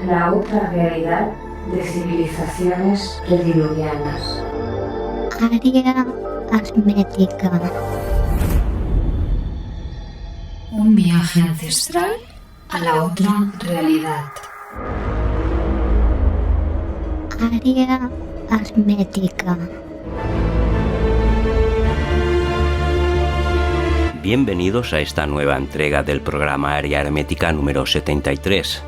la otra realidad de civilizaciones prediluvianas. Área hermética. Un viaje ancestral a la otra realidad. Área hermética. Bienvenidos a esta nueva entrega del programa Área Hermética número 73.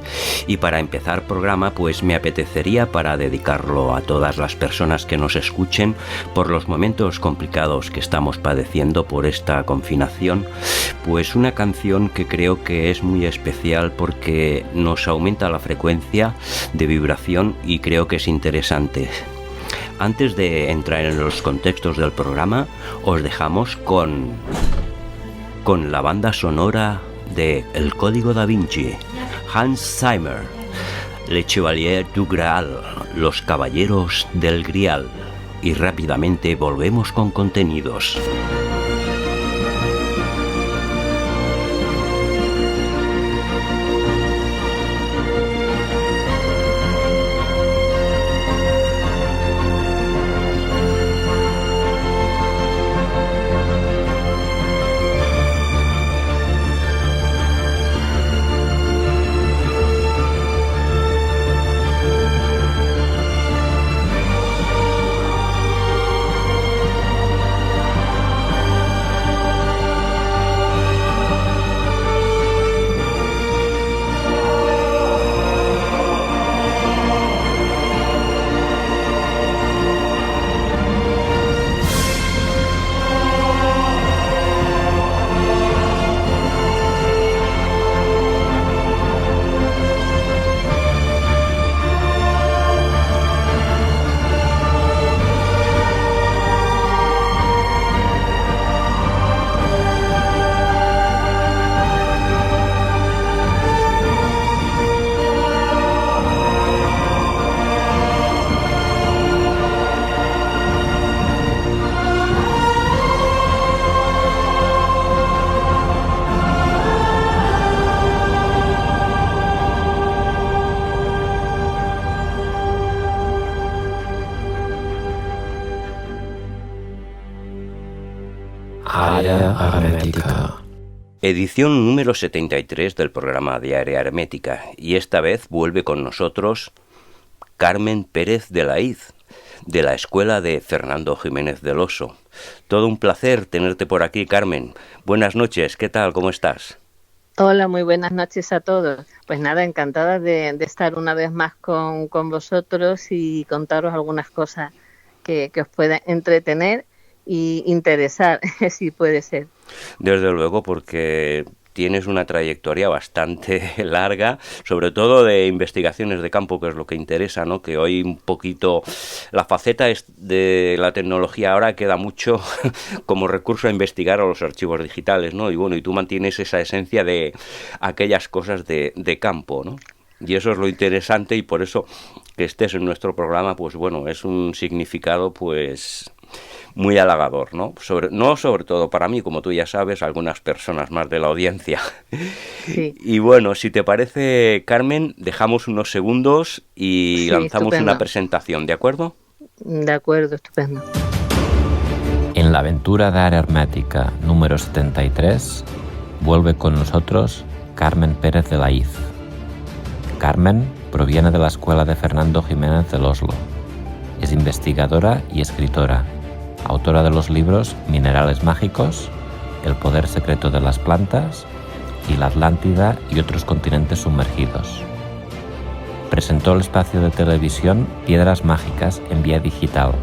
Y para empezar programa, pues me apetecería, para dedicarlo a todas las personas que nos escuchen por los momentos complicados que estamos padeciendo por esta confinación, pues una canción que creo que es muy especial porque nos aumenta la frecuencia de vibración y creo que es interesante. Antes de entrar en los contextos del programa, os dejamos con la banda sonora de El Código Da Vinci, Hans Zimmer, Le Chevalier du Graal, Los Caballeros del Grial. Y rápidamente volvemos con contenidos. Área Hermética. Edición número 73 del programa de Área Hermética, y esta vez vuelve con nosotros Carmen Pérez de la Iz, de la escuela de Fernando Jiménez del Oso. Todo un placer tenerte por aquí, Carmen. Buenas noches, ¿qué tal? ¿Cómo estás? Hola, muy buenas noches a todos. Pues nada, encantada de estar una vez más con vosotros y contaros algunas cosas que os puedan entretener y interesar, si puede ser. Desde luego, porque tienes una trayectoria bastante larga, sobre todo de investigaciones de campo, que es lo que interesa, ¿no? Que hoy un poquito la faceta de la tecnología ahora queda mucho como recurso a investigar a los archivos digitales, ¿no? Y bueno, y tú mantienes esa esencia de aquellas cosas de campo, ¿no? Y eso es lo interesante, y por eso que estés en nuestro programa, pues bueno, es un significado pues muy halagador, ¿no? Sobre todo para mí, como tú ya sabes, algunas personas más de la audiencia. Sí. Y bueno, si te parece, Carmen, dejamos unos segundos y sí, lanzamos estupendo. una presentación, ¿de acuerdo? De acuerdo, estupendo. En la aventura de Área Hermética número 73 vuelve con nosotros Carmen Pérez de la Iz. Carmen proviene de la escuela de Fernando Jiménez del Oslo. Es investigadora y escritora, autora de los libros Minerales Mágicos, El Poder Secreto de las Plantas y La Atlántida y otros continentes sumergidos. Presentó el espacio de televisión Piedras Mágicas en vía digital,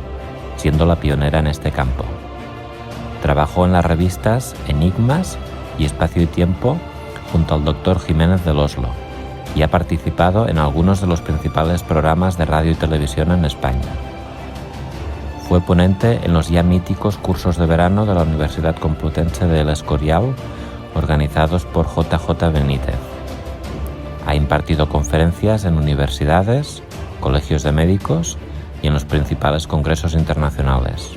siendo la pionera en este campo. Trabajó en las revistas Enigmas y Espacio y Tiempo junto al Dr. Jiménez del Oslo y ha participado en algunos de los principales programas de radio y televisión en España. Fue ponente en los ya míticos cursos de verano de la Universidad Complutense de El Escorial, organizados por JJ Benítez. Ha impartido conferencias en universidades, colegios de médicos y en los principales congresos internacionales.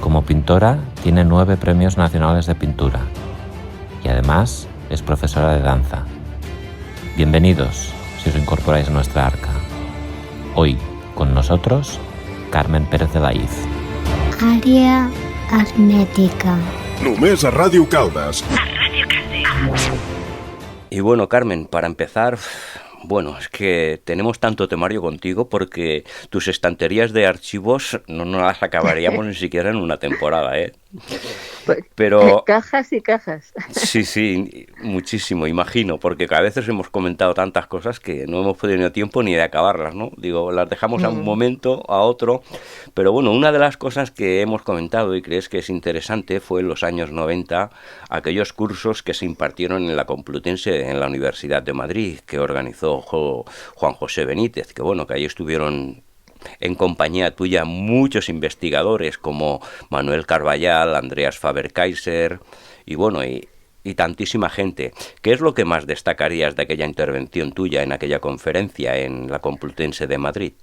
Como pintora, tiene 9 premios nacionales de pintura y además es profesora de danza. Bienvenidos, que os incorporáis a nuestra arca. Hoy, con nosotros, Carmen Pérez de la Iz. Àrea hermètica. Només a Ràdio Caldes. Y bueno, Carmen, para empezar, bueno, es que tenemos tanto temario contigo porque tus estanterías de archivos no nos las acabaríamos ni siquiera en una temporada, ¿eh? Pero cajas y cajas. sí, muchísimo, imagino, porque a veces hemos comentado tantas cosas que no hemos tenido tiempo ni de acabarlas, ¿no? Digo, las dejamos a un momento, a otro, pero bueno, una de las cosas que hemos comentado y crees que es interesante fue en los años 90, aquellos cursos que se impartieron en la Complutense, en la Universidad de Madrid, que organizó Juan José Benítez, que bueno, que ahí estuvieron en compañía tuya muchos investigadores como Manuel Carballal, Andreas Faber-Kaiser y bueno, y tantísima gente. ¿Qué es lo que más destacarías de aquella intervención tuya en aquella conferencia en la Complutense de Madrid?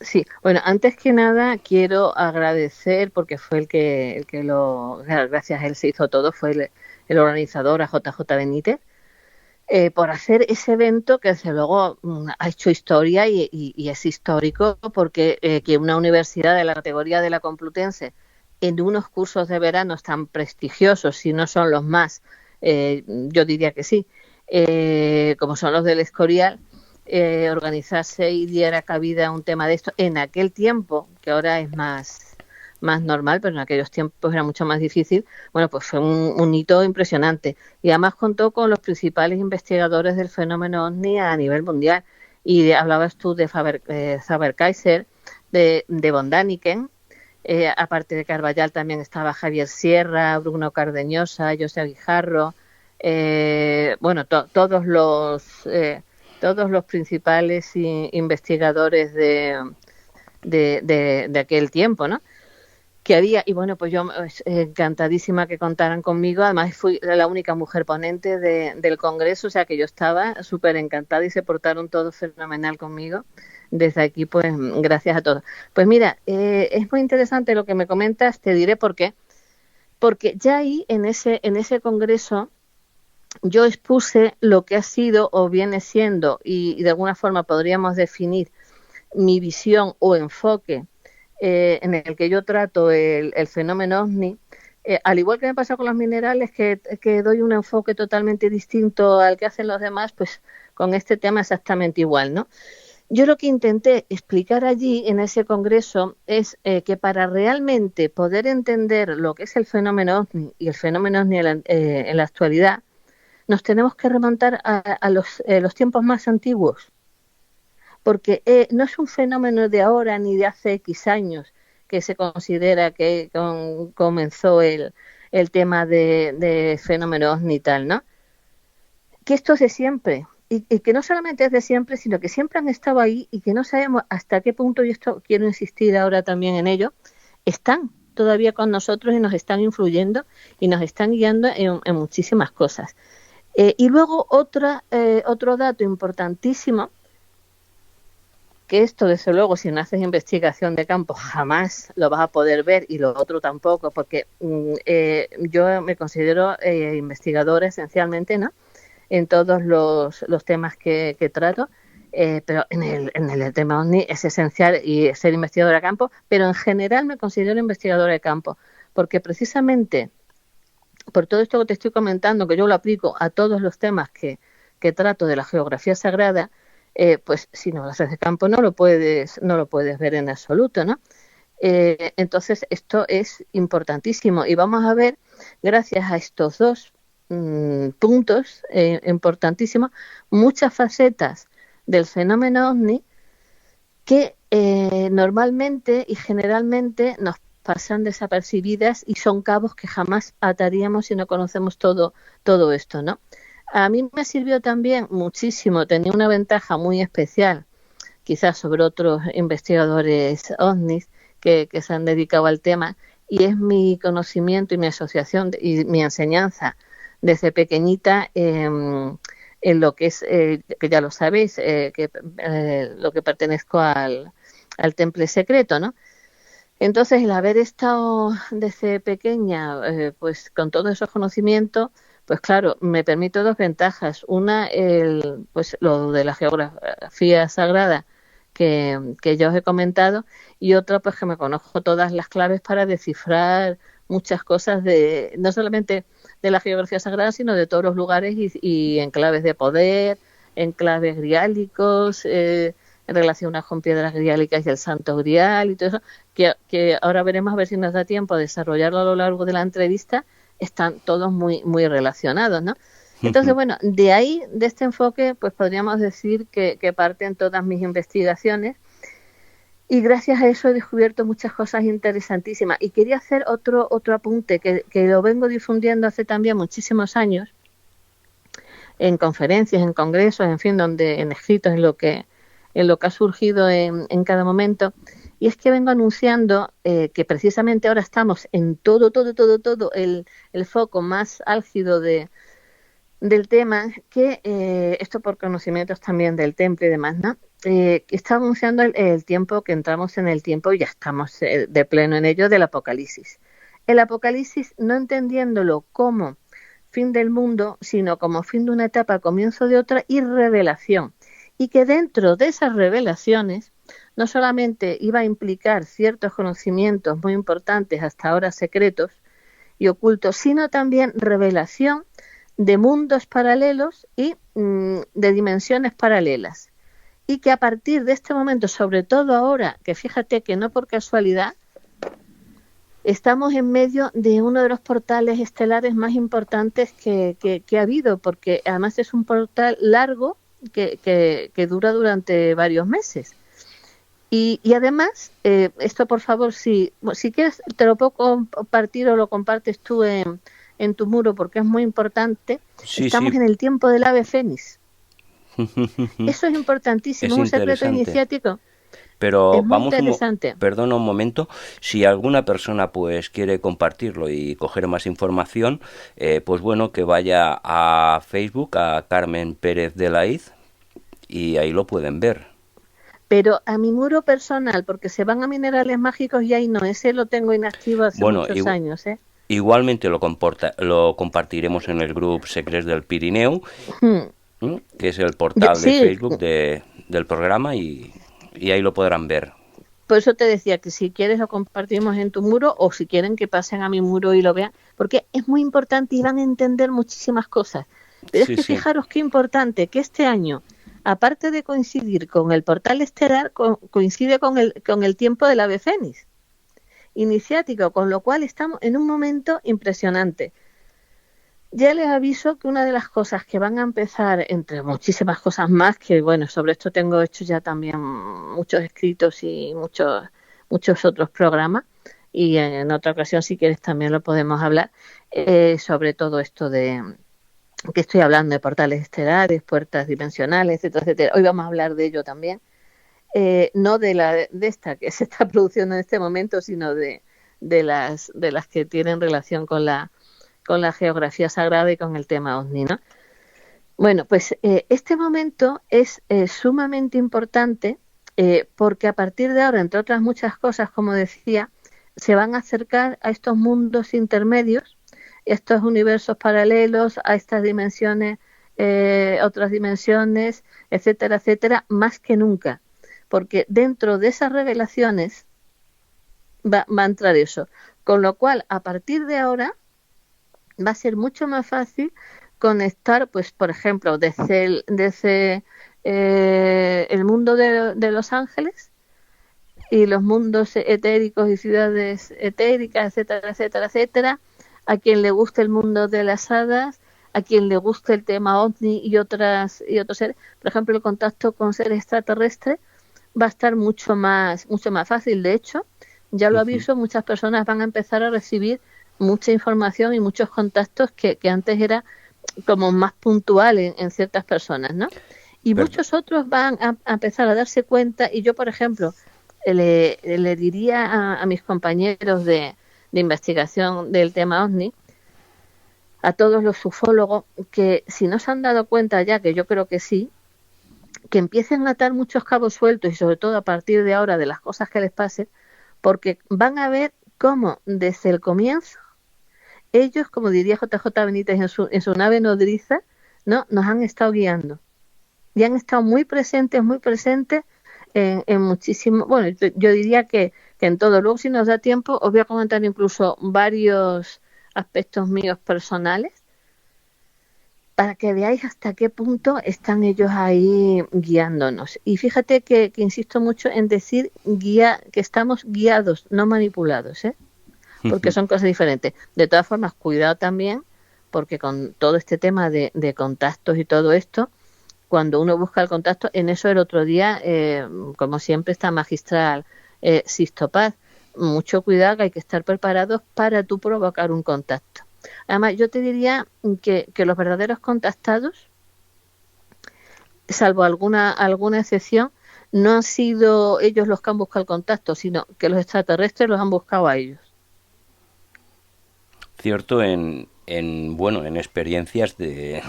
Sí, bueno, antes que nada quiero agradecer, porque fue el que gracias a él se hizo todo, fue el organizador, a JJ Benítez, por hacer ese evento que desde luego ha hecho historia y es histórico porque que una universidad de la categoría de la Complutense en unos cursos de verano tan prestigiosos, si no son los más, yo diría que sí, como son los del Escorial, organizarse y diera cabida a un tema de esto en aquel tiempo, que ahora es más normal, pero en aquellos tiempos era mucho más difícil. Bueno, pues fue un hito impresionante. Y además contó con los principales investigadores del fenómeno OVNI a nivel mundial. Y hablabas tú de Faber-Kaiser, de von Däniken, aparte de Carballal también estaba Javier Sierra, Bruno Cardeñosa, José Guijarro, bueno, todos los principales investigadores de aquel tiempo, ¿no? Que había, y bueno, pues yo encantadísima que contaran conmigo, además fui la única mujer ponente del Congreso, o sea que yo estaba súper encantada y se portaron todos fenomenal conmigo. Desde aquí, pues gracias a todos. Pues mira, es muy interesante lo que me comentas, te diré por qué. Porque ya ahí, en ese Congreso, yo expuse lo que ha sido o viene siendo, y de alguna forma podríamos definir mi visión o enfoque en el que yo trato el fenómeno OVNI, al igual que me pasa con los minerales, que doy un enfoque totalmente distinto al que hacen los demás, pues con este tema exactamente igual, ¿no? Yo lo que intenté explicar allí en ese congreso es que para realmente poder entender lo que es el fenómeno OVNI y el fenómeno OVNI en la actualidad, nos tenemos que remontar a los tiempos más antiguos. Porque no es un fenómeno de ahora ni de hace X años que se considera que comenzó el tema de fenómeno OVNI y tal, ¿no? Que esto es de siempre, y que no solamente es de siempre, sino que siempre han estado ahí y que no sabemos hasta qué punto, y esto quiero insistir ahora también en ello, están todavía con nosotros y nos están influyendo y nos están guiando en muchísimas cosas. Y luego otro dato importantísimo, que esto, desde luego, si no haces investigación de campo, jamás lo vas a poder ver, y lo otro tampoco, porque yo me considero investigadora esencialmente, ¿no?, en todos los temas que trato, pero en el tema OVNI es esencial y ser investigadora de campo, pero en general me considero investigadora de campo, porque precisamente por todo esto que te estoy comentando, que yo lo aplico a todos los temas que trato de la geografía sagrada, pues si no lo haces de campo no lo puedes ver en absoluto, ¿no? Entonces esto es importantísimo y vamos a ver, gracias a estos dos puntos importantísimos, muchas facetas del fenómeno OVNI que normalmente y generalmente nos pasan desapercibidas y son cabos que jamás ataríamos si no conocemos todo esto, ¿no? A mí me sirvió también muchísimo, tenía una ventaja muy especial, quizás sobre otros investigadores OVNIs que se han dedicado al tema, y es mi conocimiento y mi asociación y mi enseñanza desde pequeñita en lo que es, que ya lo sabéis, lo que pertenezco al Temple Secreto, ¿no? Entonces, el haber estado desde pequeña pues con todos esos conocimientos, pues claro, me permite dos ventajas. Una, pues lo de la geografía sagrada que ya os he comentado, y otra, pues que me conozco todas las claves para descifrar muchas cosas no solamente de la geografía sagrada, sino de todos los lugares y enclaves de poder, enclaves griálicos, en relación con piedras griálicas y el Santo Grial y todo eso, que ahora veremos a ver si nos da tiempo a desarrollarlo a lo largo de la entrevista. Están todos muy, muy relacionados, ¿no? Entonces, bueno, de ahí, de este enfoque, pues podríamos decir que parten todas mis investigaciones, y gracias a eso he descubierto muchas cosas interesantísimas. Y quería hacer otro apunte que lo vengo difundiendo hace también muchísimos años, en conferencias, en congresos, en fin, en escritos, en lo que ha surgido en cada momento. Y es que vengo anunciando que precisamente ahora estamos en todo el foco más álgido del tema, que esto por conocimientos también del templo y demás, ¿no? Que está anunciando el tiempo, que entramos en el tiempo y ya estamos de pleno en ello, del Apocalipsis. El Apocalipsis, no entendiéndolo como fin del mundo, sino como fin de una etapa, comienzo de otra, y revelación. Y que dentro de esas revelaciones no solamente iba a implicar ciertos conocimientos muy importantes, hasta ahora secretos y ocultos, sino también revelación de mundos paralelos y de dimensiones paralelas. Y que a partir de este momento, sobre todo ahora, que fíjate que no por casualidad, estamos en medio de uno de los portales estelares más importantes que ha habido, porque además es un portal largo que dura durante varios meses. Y además, esto por favor, si quieres, te lo puedo compartir o lo compartes tú en tu muro, porque es muy importante. Sí, estamos en el tiempo del ave fénix. Eso es importantísimo, es un secreto iniciático. Pero es muy interesante. Perdona un momento, si alguna persona pues quiere compartirlo y coger más información, pues bueno, que vaya a Facebook, a Carmen Pérez de Laiz, y ahí lo pueden ver. Pero a mi muro personal, porque se van a Minerales Mágicos y ahí no, ese lo tengo inactivo hace muchos años, ¿eh? Igualmente lo compartiremos en el grupo Secrets del Pirineu, que es el portal de Facebook del programa, y ahí lo podrán ver. Por eso te decía que si quieres lo compartimos en tu muro, o si quieren que pasen a mi muro y lo vean, porque es muy importante y van a entender muchísimas cosas. Pero es que fijaros qué importante que este año, aparte de coincidir con el portal estelar, coincide con el tiempo del ave fénix iniciático, con lo cual estamos en un momento impresionante. Ya les aviso que una de las cosas que van a empezar, entre muchísimas cosas más, que bueno, sobre esto tengo hecho ya también muchos escritos y muchos otros programas, y en otra ocasión, si quieres, también lo podemos hablar, sobre todo esto de que estoy hablando de portales estelares, puertas dimensionales, etcétera, etcétera. Hoy vamos a hablar de ello también. No de esta que se está produciendo en este momento, sino de las que tienen relación con la geografía sagrada y con el tema OVNI, ¿no? Bueno, pues este momento es sumamente importante porque a partir de ahora, entre otras muchas cosas, como decía, se van a acercar a estos mundos intermedios, estos universos paralelos, a estas dimensiones, otras dimensiones, etcétera, etcétera, más que nunca. Porque dentro de esas revelaciones va a entrar eso. Con lo cual, a partir de ahora, va a ser mucho más fácil conectar, pues, por ejemplo, desde el mundo de Los Ángeles y los mundos etéricos y ciudades etéricas, etcétera, etcétera, etcétera, a quien le guste el mundo de las hadas, a quien le guste el tema OVNI y otros seres. Por ejemplo, el contacto con seres extraterrestres va a estar mucho más fácil. De hecho, ya lo aviso, muchas personas van a empezar a recibir mucha información y muchos contactos que antes era como más puntual en ciertas personas, ¿no? Y muchos otros van a empezar a darse cuenta, y yo, por ejemplo, le diría a mis compañeros de investigación del tema OVNI, a todos los ufólogos, que si no se han dado cuenta ya, que yo creo que sí, que empiecen a atar muchos cabos sueltos, y sobre todo a partir de ahora de las cosas que les pasen, porque van a ver cómo desde el comienzo ellos, como diría JJ Benítez en su nave nodriza, ¿no? Nos han estado guiando. Y han estado muy presentes en muchísimo, bueno, yo diría que en todo. Luego, si nos da tiempo, os voy a comentar incluso varios aspectos míos personales para que veáis hasta qué punto están ellos ahí guiándonos. Y fíjate que insisto mucho en decir que estamos guiados, no manipulados, ¿eh? Porque son cosas diferentes. De todas formas, cuidado también, porque con todo este tema de contactos y todo esto, cuando uno busca el contacto, en eso el otro día, como siempre, está magistral Sixto Paz. Mucho cuidado, que hay que estar preparados para tú provocar un contacto. Además, yo te diría que los verdaderos contactados, salvo alguna excepción, no han sido ellos los que han buscado el contacto, sino que los extraterrestres los han buscado a ellos. Cierto, en experiencias de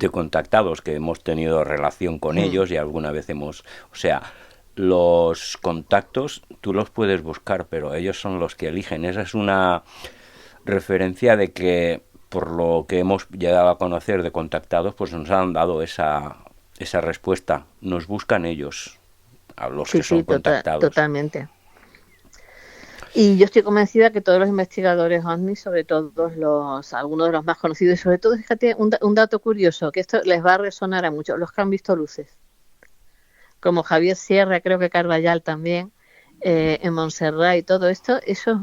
contactados que hemos tenido relación con ellos y alguna vez los contactos tú los puedes buscar, pero ellos son los que eligen. Esa es una referencia de que, por lo que hemos llegado a conocer de contactados, pues nos han dado esa respuesta. Nos buscan ellos, a los que son contactados. Totalmente. Y yo estoy convencida que todos los investigadores OVNI, sobre todo algunos de los más conocidos, y sobre todo, fíjate, un dato curioso, que esto les va a resonar a muchos, los que han visto luces, como Javier Sierra, creo que Carballal también, en Montserrat y todo esto, eso es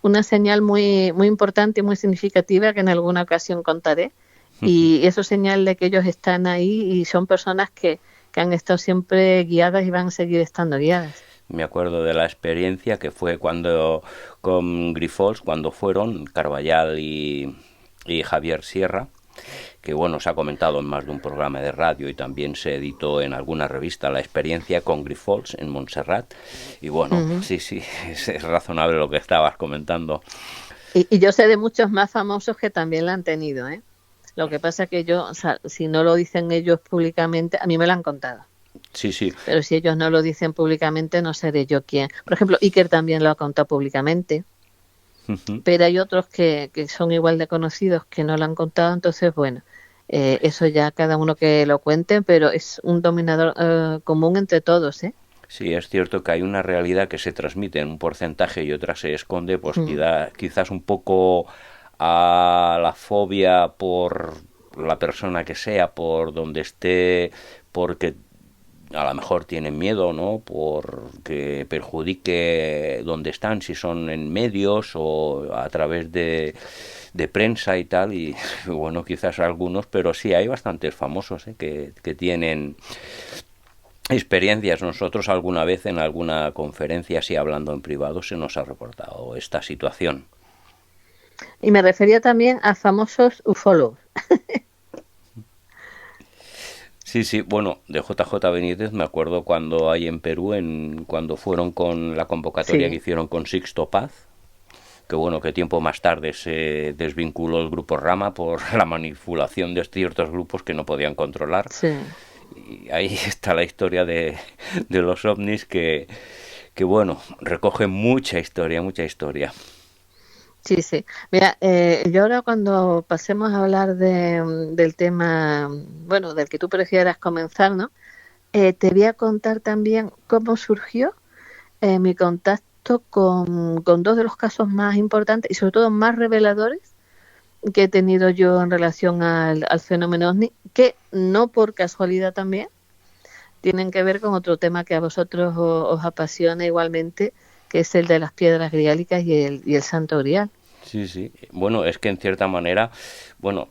una señal muy, muy importante y muy significativa que en alguna ocasión contaré, y eso es señal de que ellos están ahí y son personas que han estado siempre guiadas y van a seguir estando guiadas. Me acuerdo de la experiencia que fue cuando con Grifols, cuando fueron Carballal y Javier Sierra, que bueno, se ha comentado en más de un programa de radio y también se editó en alguna revista la experiencia con Grifols en Montserrat. Y bueno, sí, es razonable lo que estabas comentando. Y yo sé de muchos más famosos que también la han tenido, ¿eh? Lo que pasa es que si no lo dicen ellos públicamente, a mí me lo han contado. Sí. Pero si ellos no lo dicen públicamente, no seré yo quien. Por ejemplo, Iker también lo ha contado públicamente. Pero hay otros que son igual de conocidos que no lo han contado, entonces bueno, eso ya cada uno que lo cuente, pero es un dominador común entre todos, ¿eh? Sí, es cierto que hay una realidad que se transmite en un porcentaje y otra se esconde, pues quizás un poco a la fobia por la persona que sea, por donde esté, porque a lo mejor tienen miedo, ¿no?, porque perjudique donde están, si son en medios o a través de prensa y tal, y bueno, quizás algunos, pero sí hay bastantes famosos que tienen experiencias. Nosotros alguna vez en alguna conferencia, así hablando en privado, se nos ha reportado esta situación. Y me refería también a famosos ufólogos. Sí, bueno, de JJ Benítez me acuerdo cuando ahí en Perú, cuando fueron con la convocatoria que hicieron con Sixto Paz, que bueno, que tiempo más tarde se desvinculó el grupo Rama por la manipulación de ciertos grupos que no podían controlar. Sí. Y ahí está la historia de los ovnis que bueno, recoge mucha historia. Sí. Mira, yo ahora cuando pasemos a hablar del tema, bueno, del que tú prefieras comenzar, ¿no? Te voy a contar también cómo surgió mi contacto con dos de los casos más importantes y sobre todo más reveladores que he tenido yo en relación al fenómeno OVNI, que no por casualidad también tienen que ver con otro tema que a vosotros os apasiona igualmente, que es el de las piedras griálicas y el Santo Grial. Sí. Bueno, es que en cierta manera, bueno,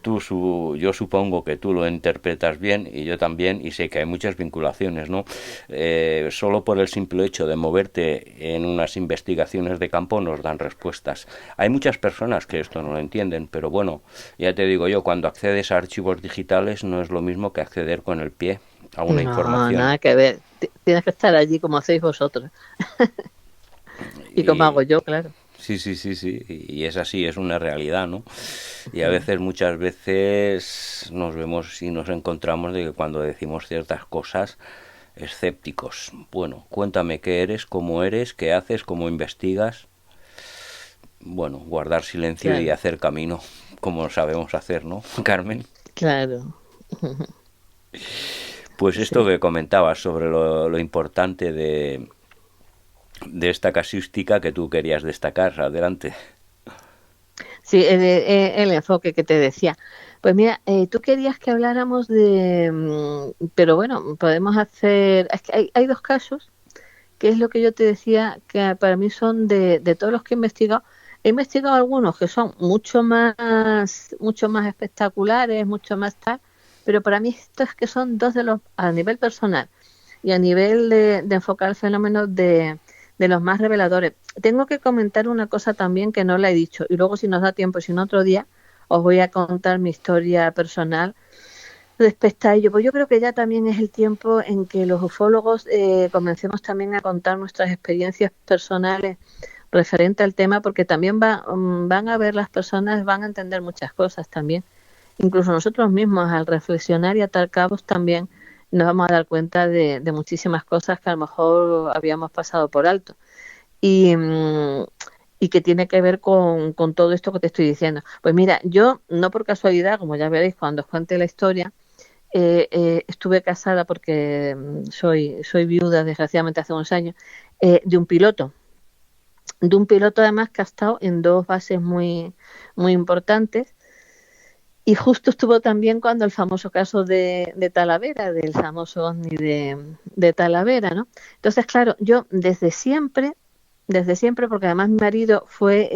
yo supongo que tú lo interpretas bien y yo también, y sé que hay muchas vinculaciones, ¿no? Solo por el simple hecho de moverte en unas investigaciones de campo nos dan respuestas. Hay muchas personas que esto no lo entienden, pero bueno, ya te digo yo, cuando accedes a archivos digitales no es lo mismo que acceder con el pie a una información. No, nada que ver. Tienes que estar allí como hacéis vosotros. y como hago yo, claro. Sí, y es así, es una realidad, ¿no? Y a veces, muchas veces nos vemos y nos encontramos de que cuando decimos ciertas cosas, escépticos. Bueno, cuéntame qué eres, cómo eres, qué haces, cómo investigas. bueno, guardar silencio Claro. y hacer camino, como sabemos hacer, ¿no, Carmen? Claro. Pues esto Sí. que comentabas sobre lo importante de esta casuística que tú querías destacar, adelante. Sí, el enfoque que te decía. Pues mira, tú querías que habláramos pero bueno, podemos hacer, es que hay dos casos, que es lo que yo te decía, que para mí son de todos los que he investigado. He investigado algunos que son mucho más espectaculares, mucho más tal, pero para mí estos que son dos de los, a nivel personal y a nivel de enfocar el fenómeno de los más reveladores. Tengo que comentar una cosa también que no la he dicho, y luego si nos da tiempo, si no otro día, os voy a contar mi historia personal respecto a ello. Pues yo creo que ya también es el tiempo en que los ufólogos comencemos también a contar nuestras experiencias personales referente al tema, porque también van a ver las personas, van a entender muchas cosas también. Incluso nosotros mismos, al reflexionar y atar cabos, también nos vamos a dar cuenta de muchísimas cosas que a lo mejor habíamos pasado por alto. Y, y que tiene que ver con todo esto que te estoy diciendo. Pues mira, yo, no por casualidad, como ya veréis cuando os cuente la historia, estuve casada porque soy viuda, desgraciadamente, hace unos años, de un piloto además que ha estado en dos bases muy importantes, y justo estuvo también cuando el famoso caso de Talavera, del famoso ovni de Talavera, ¿no? Entonces, claro, yo desde siempre, porque además mi marido fue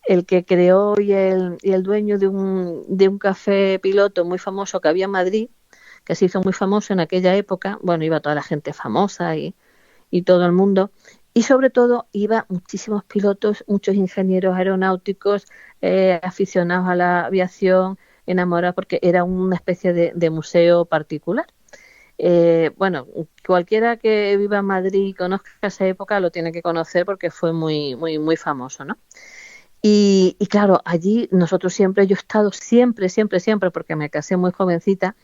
el que creó y el dueño de un café piloto muy famoso que había en Madrid, que se hizo muy famoso en aquella época. Bueno, iba toda la gente famosa y todo el mundo. Y sobre todo iba muchísimos pilotos, muchos ingenieros aeronáuticos, aficionados a la aviación, enamorados, porque era una especie de museo particular. Bueno, cualquiera que viva en Madrid y conozca esa época lo tiene que conocer porque fue muy famoso, ¿no? Y claro, allí nosotros siempre, yo he estado siempre, porque me casé muy jovencita,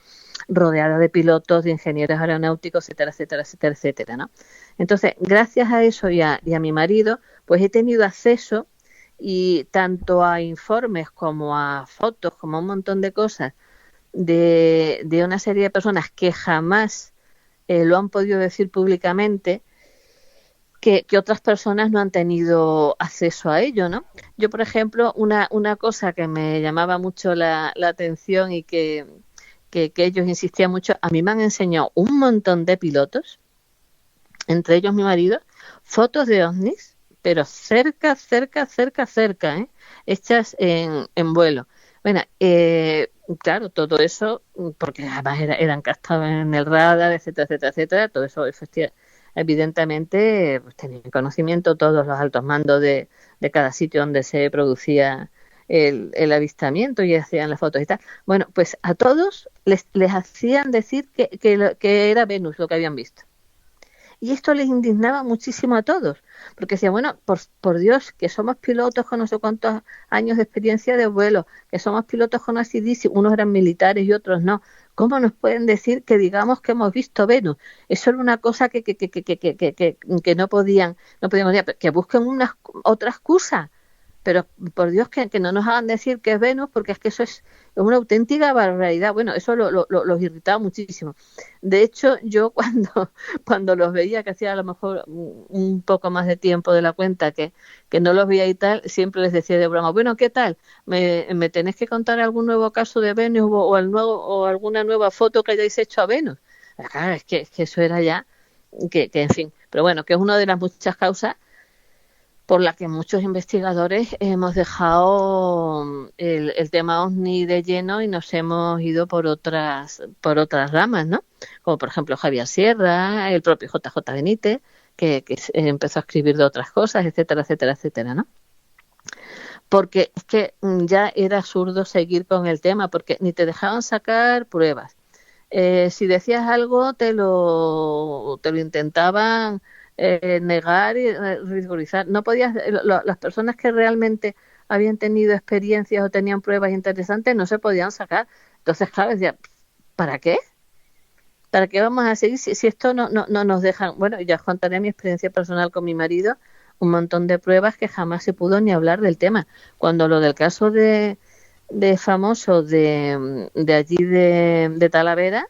rodeada de pilotos, de ingenieros aeronáuticos, etcétera, ¿no? Entonces, gracias a eso y a mi marido, pues he tenido acceso y tanto a informes como a fotos, como a un montón de cosas de una serie de personas que jamás lo han podido decir públicamente, que otras personas no han tenido acceso a ello, ¿no? Yo, por ejemplo, una cosa que me llamaba mucho la atención y que ellos insistían mucho, a mí me han enseñado un montón de pilotos, entre ellos mi marido, fotos de ovnis, pero cerca, hechas en vuelo. Bueno, claro, todo eso, porque además eran captados en el radar, etcétera, todo eso evidentemente pues, tenían conocimiento todos los altos mandos de cada sitio donde se producía el avistamiento y hacían las fotos y tal. Bueno, pues a todos les hacían decir que era Venus lo que habían visto. Y esto les indignaba muchísimo a todos, porque decían, bueno, por Dios, que somos pilotos con no sé cuántos años de experiencia de vuelo, que somos pilotos con ACDC, unos eran militares y otros no. ¿Cómo nos pueden decir que digamos que hemos visto Venus? Eso era una cosa que no podían, que busquen otra excusa. Pero por Dios que no nos hagan decir que es Venus, porque es que eso es una auténtica barbaridad. Bueno, eso los irritaba muchísimo. De hecho, yo cuando los veía, que hacía a lo mejor un poco más de tiempo de la cuenta, que no los veía y tal, siempre les decía de broma, bueno, ¿qué tal? ¿Me tenéis que contar algún nuevo caso de Venus o alguna nueva foto que hayáis hecho a Venus? Claro, es que eso era ya, en fin. Pero bueno, que es una de las muchas causas por la que muchos investigadores hemos dejado el tema OVNI de lleno y nos hemos ido por otras ramas, ¿no? Como por ejemplo Javier Sierra, el propio JJ Benítez, que empezó a escribir de otras cosas, etcétera, ¿no? Porque es que ya era absurdo seguir con el tema, porque ni te dejaban sacar pruebas. Si decías algo, te lo intentaban negar y ridiculizar. No podías, las personas que realmente habían tenido experiencias o tenían pruebas interesantes no se podían sacar. Entonces, claro, decía, ¿para qué? ¿Para qué vamos a seguir si esto no nos dejan? Bueno, ya os contaré mi experiencia personal con mi marido un montón de pruebas que jamás se pudo ni hablar del tema. Cuando lo del caso de famoso de allí de Talavera,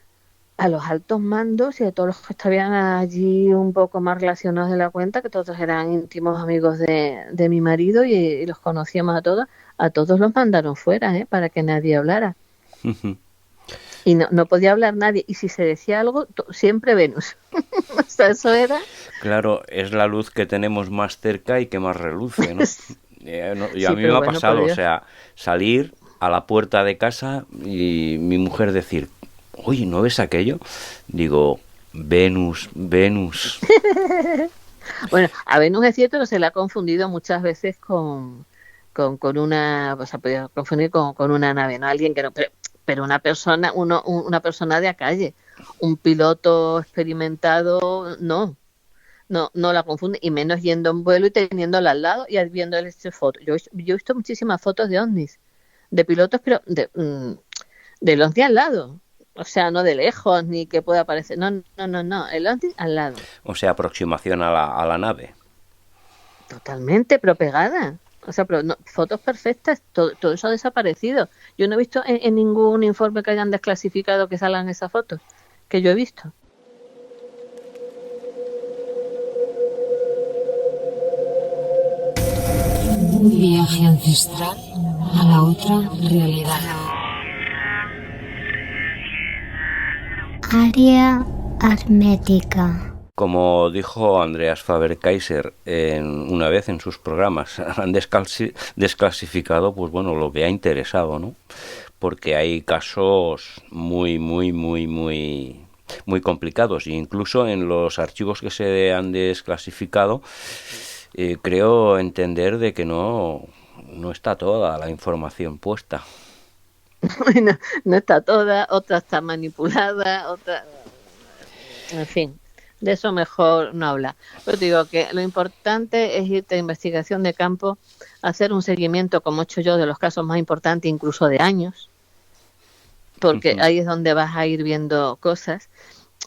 a los altos mandos y a todos los que estaban allí un poco más relacionados de la cuenta, que todos eran íntimos amigos de mi marido y los conocíamos a todos los mandaron fuera, para que nadie hablara. Y no podía hablar nadie, y si se decía algo, siempre Venus. O sea, eso era... Claro, es la luz que tenemos más cerca y que más reluce, ¿no? Y a mí me ha pasado, o sea, salir a la puerta de casa y mi mujer decir, oye, ¿no ves aquello? Digo, Venus. Bueno, a Venus es cierto que se la ha confundido muchas veces con una, o sea, podía confundir con una nave, ¿no? Alguien que no, pero una persona, una persona de a calle, un piloto experimentado, no la confunde, y menos yendo en vuelo y teniéndola al lado y viendo fotos. Yo he visto muchísimas fotos de ovnis, de pilotos, pero del ovni al lado. O sea, no de lejos, ni que pueda aparecer. No, el ovni al lado. O sea, aproximación a la nave. Totalmente, pero pegada. O sea, pero fotos perfectas, todo eso ha desaparecido. Yo no he visto en ningún informe que hayan desclasificado que salgan esas fotos, que yo he visto. Un viaje ancestral a la otra realidad. Área hermética. Como dijo Andreas Faber-Kaiser una vez en sus programas, han desclasificado, pues bueno, lo que ha interesado, ¿no? Porque hay casos muy complicados, e incluso en los archivos que se han desclasificado, creo entender de que no está toda la información puesta. Bueno, no está toda, otra está manipulada, otra... En fin, de eso mejor no habla. Pero te digo que lo importante es irte a investigación de campo, hacer un seguimiento, como he hecho yo, de los casos más importantes, incluso de años, porque ahí es donde vas a ir viendo cosas.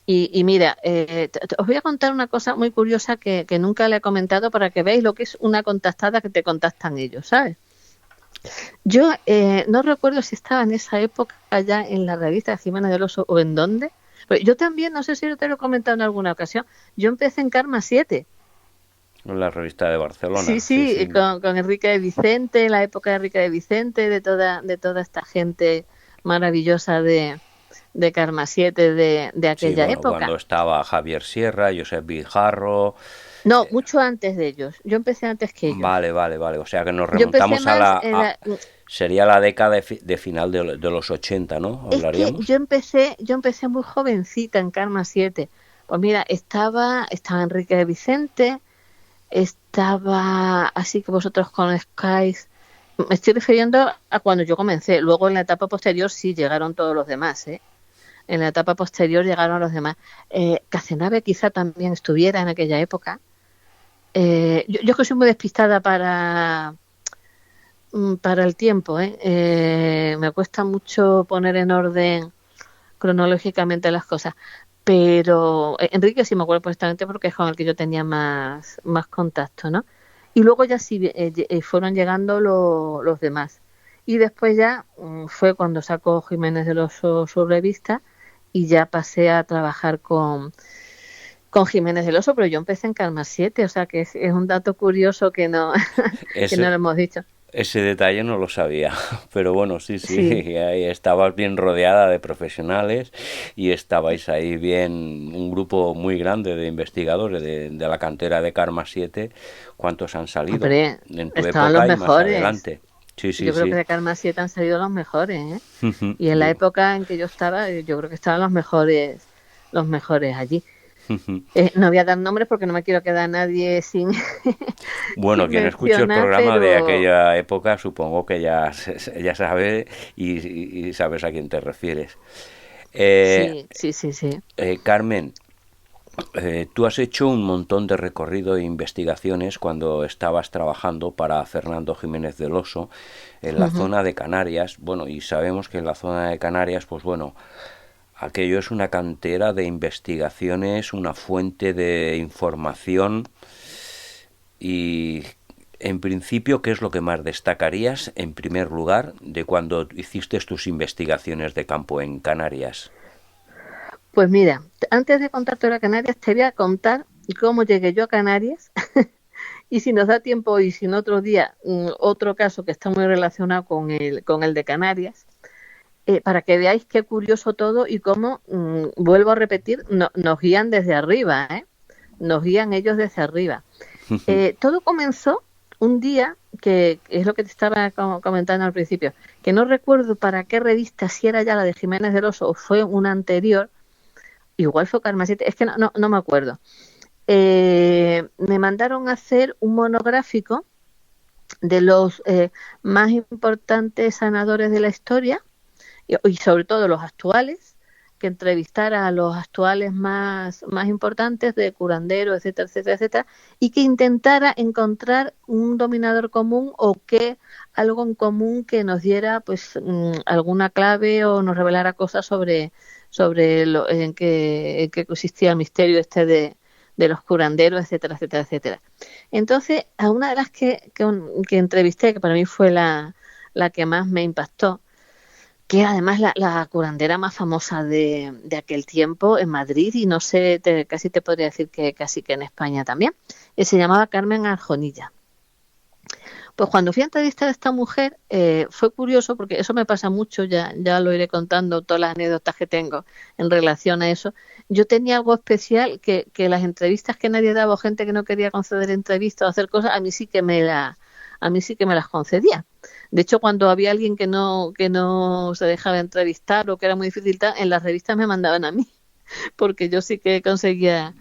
Y mira, os voy a contar una cosa muy curiosa que nunca le he comentado, para que veáis lo que es una contactada que te contactan ellos, ¿sabes? Yo no recuerdo si estaba en esa época ya en la revista Jiménez del Oso o en dónde, pero yo también, no sé si yo te lo he comentado en alguna ocasión, yo empecé en Karma 7. En la revista de Barcelona. Sí. Con Enrique de Vicente, la época de Enrique de Vicente, de toda esta gente maravillosa de Karma 7 de aquella época. Cuando estaba Javier Sierra, Josep Guijarro... No, mucho antes de ellos. Yo empecé antes que ellos. Vale. O sea que nos remontamos sería la década de final de los 80, ¿no? ¿Hablaríamos? Es que yo empecé muy jovencita en Karma 7. Pues mira, estaba Enrique de Vicente, estaba, así que vosotros conozcáis, me estoy refiriendo a cuando yo comencé. Luego en la etapa posterior sí llegaron todos los demás, En la etapa posterior llegaron los demás. Cazenave quizá también estuviera en aquella época. Yo que soy muy despistada para el tiempo, me cuesta mucho poner en orden cronológicamente las cosas, pero Enrique sí me acuerdo perfectamente porque es con el que yo tenía más contacto, ¿no? Y luego ya sí fueron llegando los demás, y después ya fue cuando sacó Jiménez del Oso su revista y ya pasé a trabajar con Jiménez del Oso, pero yo empecé en Karma 7, o sea que es un dato curioso que no que no lo hemos dicho. Ese detalle no lo sabía, pero bueno, sí, ahí estabas bien rodeada de profesionales y estabais ahí bien, un grupo muy grande de investigadores de la cantera de Karma 7. ¿Cuántos han salido? Hombre, en tu estaban época los y mejores. Más adelante? Yo creo que de Karma 7 han salido los mejores, y en la época en que yo estaba, yo creo que estaban los mejores allí. No voy a dar nombres porque no me quiero quedar nadie sin... Bueno, sin quien escuche el programa pero... de aquella época supongo que ya sabe y sabes a quién te refieres. Sí. Carmen, tú has hecho un montón de recorrido e investigaciones cuando estabas trabajando para Fernando Jiménez del Oso en la zona de Canarias. Bueno, y sabemos que en la zona de Canarias, pues bueno, aquello es una cantera de investigaciones, una fuente de información Y en principio, ¿qué es lo que más destacarías, en primer lugar, de cuando hiciste tus investigaciones de campo en Canarias? Pues mira, antes de contarte ahora Canarias, te voy a contar cómo llegué yo a Canarias. Y si nos da tiempo y si en otro día, otro caso que está muy relacionado con el de Canarias, para que veáis qué curioso todo y cómo, vuelvo a repetir, nos guían desde arriba, ¿eh? Nos guían ellos desde arriba. Todo comenzó un día, que es lo que te estaba comentando al principio, que no recuerdo para qué revista, si era ya la de Jiménez del Oso o fue una anterior, igual fue Karma 7, es que no me acuerdo. Me mandaron a hacer un monográfico de los más importantes sanadores de la historia y sobre todo los actuales, que entrevistara a los actuales más importantes de curandero, etcétera, etcétera, etcétera, y que intentara encontrar un dominador común o que algo en común que nos diera pues alguna clave o nos revelara cosas sobre en qué consistía el misterio este de los curanderos, etcétera, etcétera, etcétera. Entonces, a una de las que entrevisté, que para mí fue la que más me impactó, que además la curandera más famosa de aquel tiempo en Madrid, y no sé, casi te podría decir que casi que en España también, se llamaba Carmen Arjonilla. Pues cuando fui a entrevistar a esta mujer, fue curioso, porque eso me pasa mucho, ya lo iré contando, todas las anécdotas que tengo en relación a eso. Yo tenía algo especial, que las entrevistas que nadie daba, o gente que no quería conceder entrevistas o hacer cosas, a mí sí que me las concedía. De hecho, cuando había alguien que no se dejaba entrevistar o que era muy difícil, en las revistas me mandaban a mí, porque yo sí que conseguía,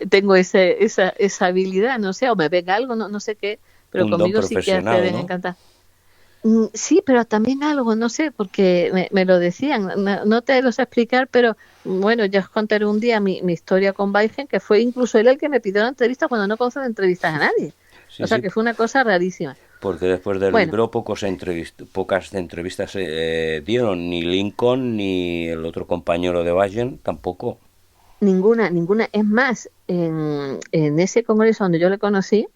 tengo esa habilidad, no sé, o me venga algo, no sé qué, pero un conmigo don sí que profesional, me ¿no? encanta. Sí, pero también algo, no sé, porque me lo decían, no te lo sé explicar, pero bueno, ya os contaré un día mi historia con Baigen, que fue incluso él el que me pidió la entrevista cuando no concede entrevistas a nadie. Sí, O sea, sí, que fue una cosa rarísima. porque después del Bueno, libro pocas entrevistas dieron, ni Lincoln ni el otro compañero de Biden tampoco. ninguna. Es más, en ese congreso donde yo le conocí,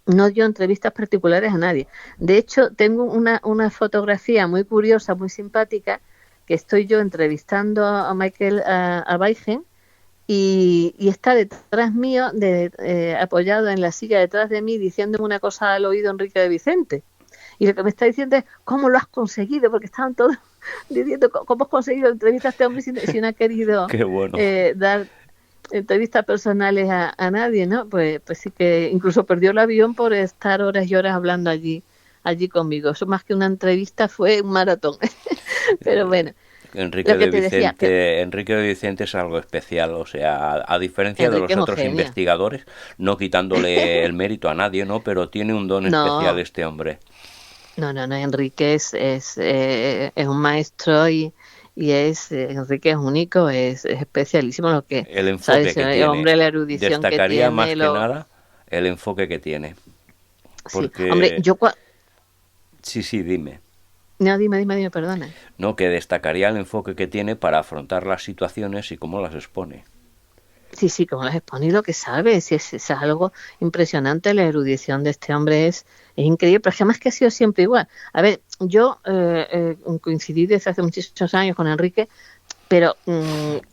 no dio entrevistas particulares a nadie. De hecho, tengo una fotografía muy curiosa, muy simpática, que estoy yo entrevistando a Michael a Baigen, y está detrás mío, apoyado en la silla detrás de mí, diciéndome una cosa al oído Enrique de Vicente. Y lo que me está diciendo es, ¿cómo lo has conseguido? Porque estaban todos diciendo, ¿cómo has conseguido entrevistar a este hombre si no ha querido Qué bueno. dar entrevistas personales a nadie, ¿no? Pues sí que incluso perdió el avión por estar horas y horas hablando allí conmigo. Eso más que una entrevista fue un maratón. Pero bueno. Enrique de Vicente es algo especial, o sea, a diferencia Enrique de los otros investigadores, no quitándole el mérito a nadie, ¿no? Pero tiene un don especial este hombre. No, Enrique es un maestro y Enrique es único, es especialísimo lo que el enfoque que tiene. Hombre, la erudición destacaría que tiene, más que nada el enfoque que tiene. Porque... Sí, hombre, Sí, dime. No, dime, perdona. No, que destacaría el enfoque que tiene para afrontar las situaciones y cómo las expone. Sí, como las expone y lo que sabe, es algo impresionante. La erudición de este hombre es increíble, pero además que ha sido siempre igual. A ver, yo coincidí desde hace muchísimos años con Enrique, pero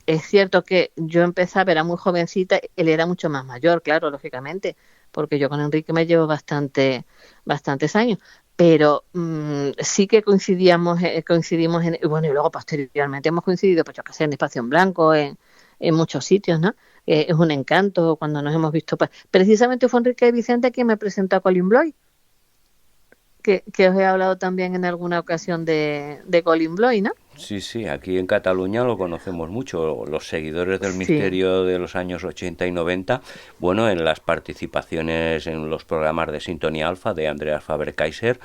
es cierto que yo empezaba, era muy jovencita, él era mucho más mayor, claro, lógicamente, porque yo con Enrique me llevo bastantes años. Pero sí que coincidimos en, bueno, y luego posteriormente hemos coincidido, pues yo que sé, en Espacio en Blanco, en muchos sitios, ¿no? Es un encanto cuando nos hemos visto. Precisamente fue Enrique Vicente quien me presentó a Colin Bloy, que os he hablado también en alguna ocasión de Colin Bloy, ¿no? Sí, aquí en Cataluña lo conocemos mucho, los seguidores del misterio de los años 80 y 90, bueno, en las participaciones en los programas de Sintonía Alfa de Andreas Faber-Kaiser,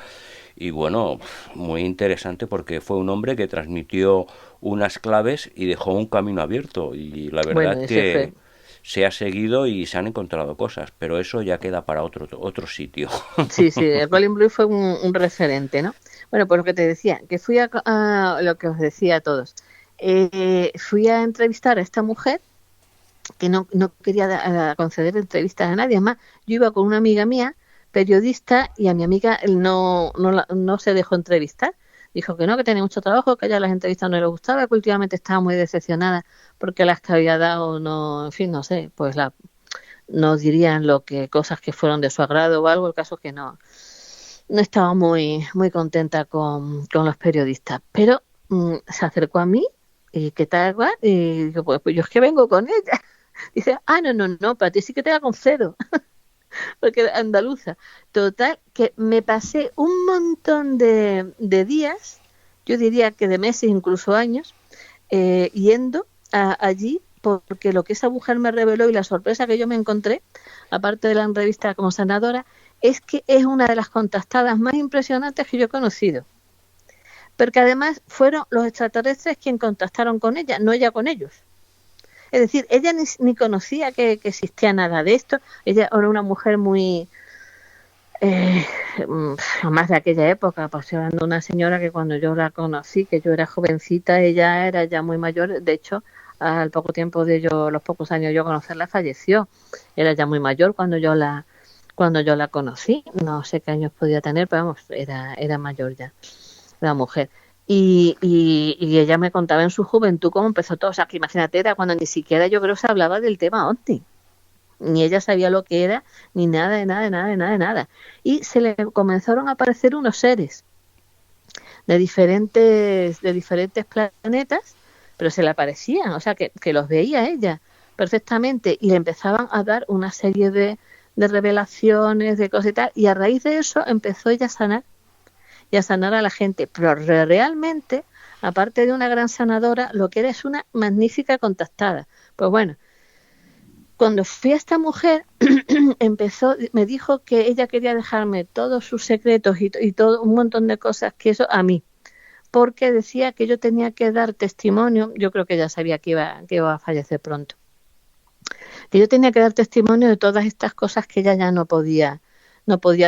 y bueno, muy interesante porque fue un hombre que transmitió unas claves y dejó un camino abierto, y la verdad que se ha seguido y se han encontrado cosas, pero eso ya queda para otro sitio. Sí, Colin Bloy fue un referente, ¿no? Bueno, pues lo que te decía, que fui a lo que os decía a todos. Fui a entrevistar a esta mujer que no quería conceder entrevistas a nadie. Además, yo iba con una amiga mía, periodista, y a mi amiga no se dejó entrevistar. Dijo que no, que tenía mucho trabajo, que a ella las entrevistas no le gustaba, que últimamente estaba muy decepcionada porque las que había dado no, en fin, no sé, pues no dirían cosas que fueron de su agrado o algo. El caso es que no estaba muy contenta con los periodistas. Pero se acercó a mí y ¿qué tal? Y digo, pues yo es que vengo con ella. Dice, no, para ti sí que te la concedo. Porque era andaluza. Total, que me pasé un montón de días, yo diría que de meses, incluso años, yendo allí, porque lo que esa mujer me reveló y la sorpresa que yo me encontré, aparte de la entrevista como sanadora, es que es una de las contactadas más impresionantes que yo he conocido. Porque además fueron los extraterrestres quienes contactaron con ella, no ella con ellos. Es decir, ella ni conocía que existía nada de esto. Ella era una mujer muy... más de aquella época, pues estoy hablando de una señora que cuando yo la conocí, que yo era jovencita, ella era ya muy mayor. De hecho, al poco tiempo de los pocos años yo conocerla, falleció. Era ya muy mayor cuando yo la conocí. No sé qué años podía tener, pero vamos, era mayor ya, la mujer. Y ella me contaba en su juventud cómo empezó todo. O sea, que imagínate, era cuando ni siquiera yo creo se hablaba del tema OVNI. Ni ella sabía lo que era, ni nada de nada. Y se le comenzaron a aparecer unos seres de diferentes planetas, pero se le aparecían, o sea, que los veía ella perfectamente, y le empezaban a dar una serie de revelaciones, de cosas y tal, y a raíz de eso empezó ella a sanar a la gente. Pero realmente, aparte de una gran sanadora, lo que era es una magnífica contactada. Pues bueno, cuando fui a esta mujer, me dijo que ella quería dejarme todos sus secretos y todo un montón de cosas, que eso a mí, porque decía que yo tenía que dar testimonio. Yo creo que ella sabía que iba a fallecer pronto, que yo tenía que dar testimonio de todas estas cosas que ella ya no podía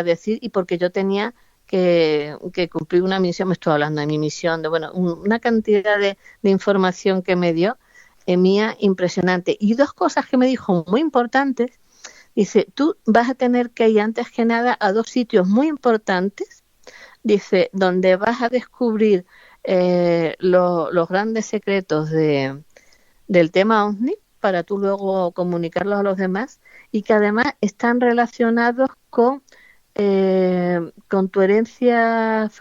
decir, y porque yo tenía que cumplir una misión. Me estoy hablando de mi misión, de una cantidad de información que me dio, mía, impresionante. Y dos cosas que me dijo muy importantes. Dice, tú vas a tener que ir antes que nada a dos sitios muy importantes, dice, donde vas a descubrir los grandes secretos del tema OVNI, para tú luego comunicarlos a los demás, y que además están relacionados con tu herencia,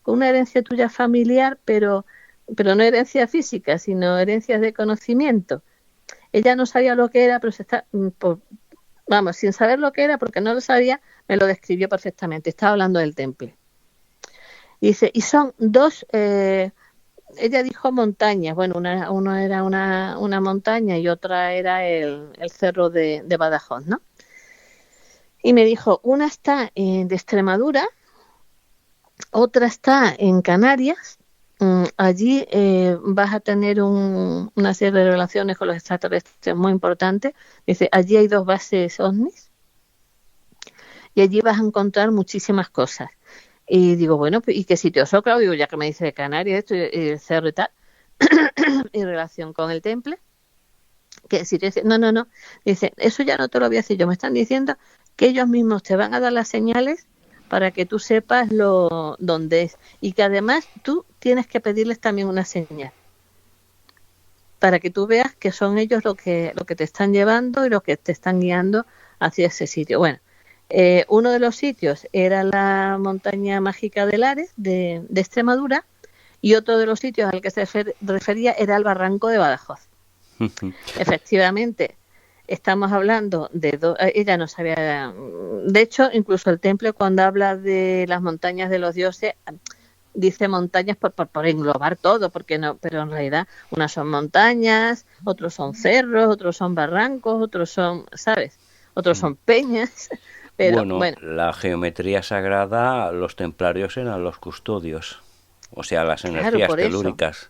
con una herencia tuya familiar, pero no herencia física, sino herencias de conocimiento. Ella no sabía lo que era, pero sin saber lo que era, porque no lo sabía, me lo describió perfectamente. Estaba hablando del temple. Dice, y son dos, ella dijo montañas. Bueno, uno era una montaña y otra era el cerro de Badajoz, ¿no? Y me dijo, una está de Extremadura, otra está en Canarias. Allí vas a tener una serie de relaciones con los extraterrestres muy importantes. Dice, allí hay 2 bases OVNIs y allí vas a encontrar muchísimas cosas. Y digo, bueno, ¿y qué sitio son? Claro, digo, ya que me dice de Canarias, esto y el cerro y tal, en relación con el temple, que si te dice, no, dice, eso ya no te lo voy a decir yo, me están diciendo que ellos mismos te van a dar las señales para que tú sepas dónde es, y que además tú tienes que pedirles también una señal para que tú veas que son ellos lo que te están llevando y lo que te están guiando hacia ese sitio. Bueno, uno de los sitios era la montaña mágica de Lares de Extremadura, y otro de los sitios al que se refería era el barranco de Badajoz. Efectivamente, estamos hablando de ella no sabía. De hecho, incluso el temple, cuando habla de las montañas de los dioses, dice montañas por englobar todo, porque no, pero en realidad unas son montañas, otros son cerros, otros son barrancos, otros son, ¿sabes? Otros son peñas. Pero, bueno, la geometría sagrada, los templarios eran los custodios, o sea, las energías telúricas.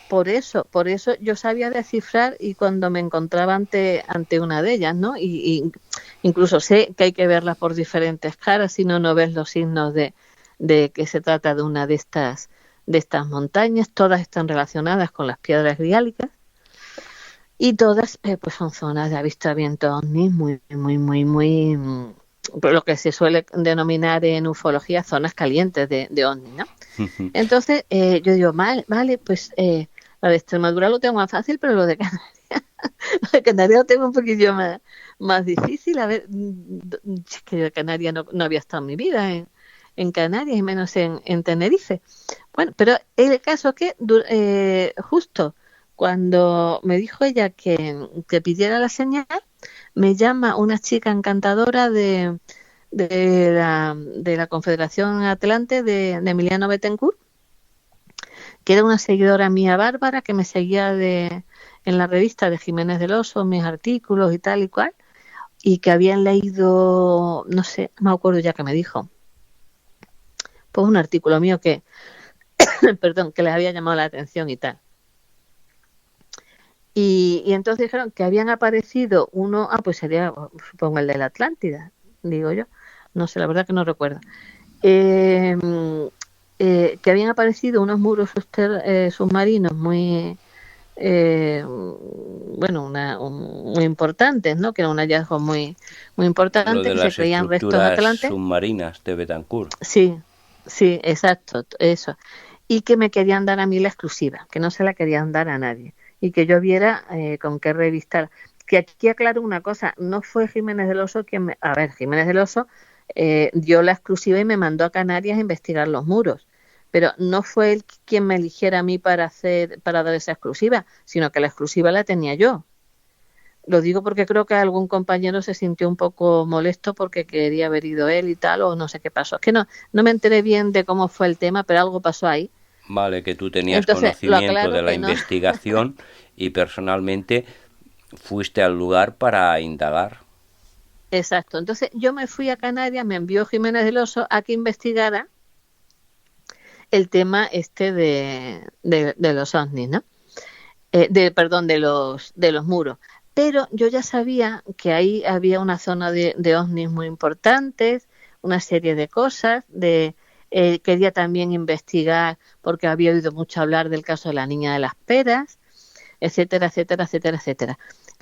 Por eso yo sabía descifrar, y cuando me encontraba ante una de ellas, ¿no? Y incluso sé que hay que verlas por diferentes caras, si no ves los signos de que se trata de una de estas montañas. Todas están relacionadas con las piedras griálicas. y todas pues son zonas de avistamiento ovni muy, por lo que se suele denominar en ufología zonas calientes de ovni, ¿no? Entonces yo digo, vale, pues la de Extremadura lo tengo más fácil, pero lo de Canarias, lo de Canarias lo tengo un poquillo más difícil. A ver, es que yo de Canarias no había estado en mi vida en Canarias y menos en Tenerife. Bueno, pero el caso es que justo cuando me dijo ella que pidiera la señal, me llama una chica encantadora de la Confederación Atlante de Emiliano Bettencourt, que era una seguidora mía bárbara, que me seguía en la revista de Jiménez del Oso, mis artículos y tal y cual, y que habían leído, no sé, no me acuerdo ya que me dijo, pues un artículo mío que, perdón, que les había llamado la atención y tal. Y entonces dijeron que habían aparecido uno, pues sería, supongo, el de la Atlántida, digo yo, no sé, la verdad que no recuerdo, que habían aparecido unos muros submarinos muy, muy importantes, ¿no? Que era un hallazgo muy importante, lo de que las se creían restos estructuras atlantes submarinas de Betancourt. Sí, exacto, eso. Y que me querían dar a mí la exclusiva, que no se la querían dar a nadie. Y que yo viera con qué revistar. Que aquí aclaro una cosa, no fue Jiménez del Oso quien me... A ver, Jiménez del Oso dio la exclusiva y me mandó a Canarias a investigar los muros. Pero no fue él quien me eligiera a mí para dar esa exclusiva, sino que la exclusiva la tenía yo. Lo digo porque creo que algún compañero se sintió un poco molesto porque quería haber ido él y tal, o no sé qué pasó. Es que no me enteré bien de cómo fue el tema, pero algo pasó ahí. Vale, que tú tenías Entonces, conocimiento de la no. investigación y personalmente fuiste al lugar para indagar. Exacto. Entonces yo me fui a Canarias, me envió Jiménez del Oso a que investigara el tema de los ovnis, ¿no? Perdón, de los muros. Pero yo ya sabía que ahí había una zona de ovnis muy importantes, una serie de cosas, quería también investigar porque había oído mucho hablar del caso de la niña de las peras, etcétera.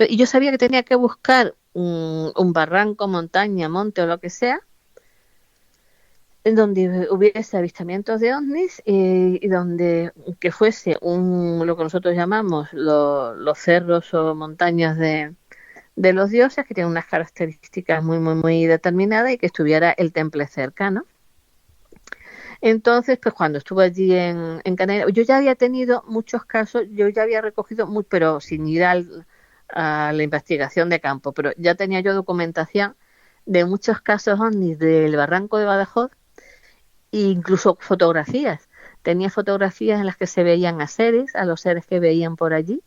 Y yo sabía que tenía que buscar un barranco, montaña, monte o lo que sea, en donde hubiese avistamientos de ovnis y donde que fuese lo que nosotros llamamos los cerros o montañas de los dioses, que tienen unas características muy determinadas, y que estuviera el temple cerca, ¿no? Entonces, pues cuando estuve allí en Canarias, yo ya había tenido muchos casos, yo ya había recogido, pero sin ir a la investigación de campo, pero ya tenía yo documentación de muchos casos ovnis del Barranco de Badajoz, e incluso fotografías. Tenía fotografías en las que se veían a los seres que veían por allí.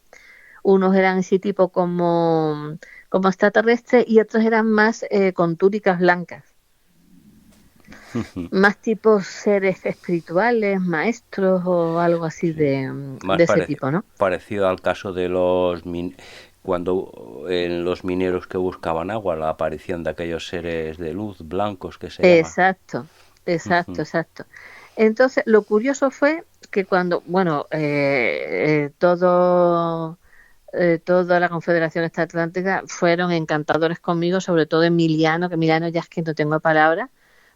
Unos eran ese tipo como extraterrestres y otros eran más con túnicas blancas. Más tipos seres espirituales, maestros o algo así de ese tipo, ¿no? Parecido al caso de cuando en los mineros que buscaban agua, la aparición de aquellos seres de luz blancos que se llaman. Exacto. Entonces, lo curioso fue que cuando, toda la Confederación Atlántica fueron encantadores conmigo, sobre todo Emiliano, que Emiliano ya es que no tengo palabras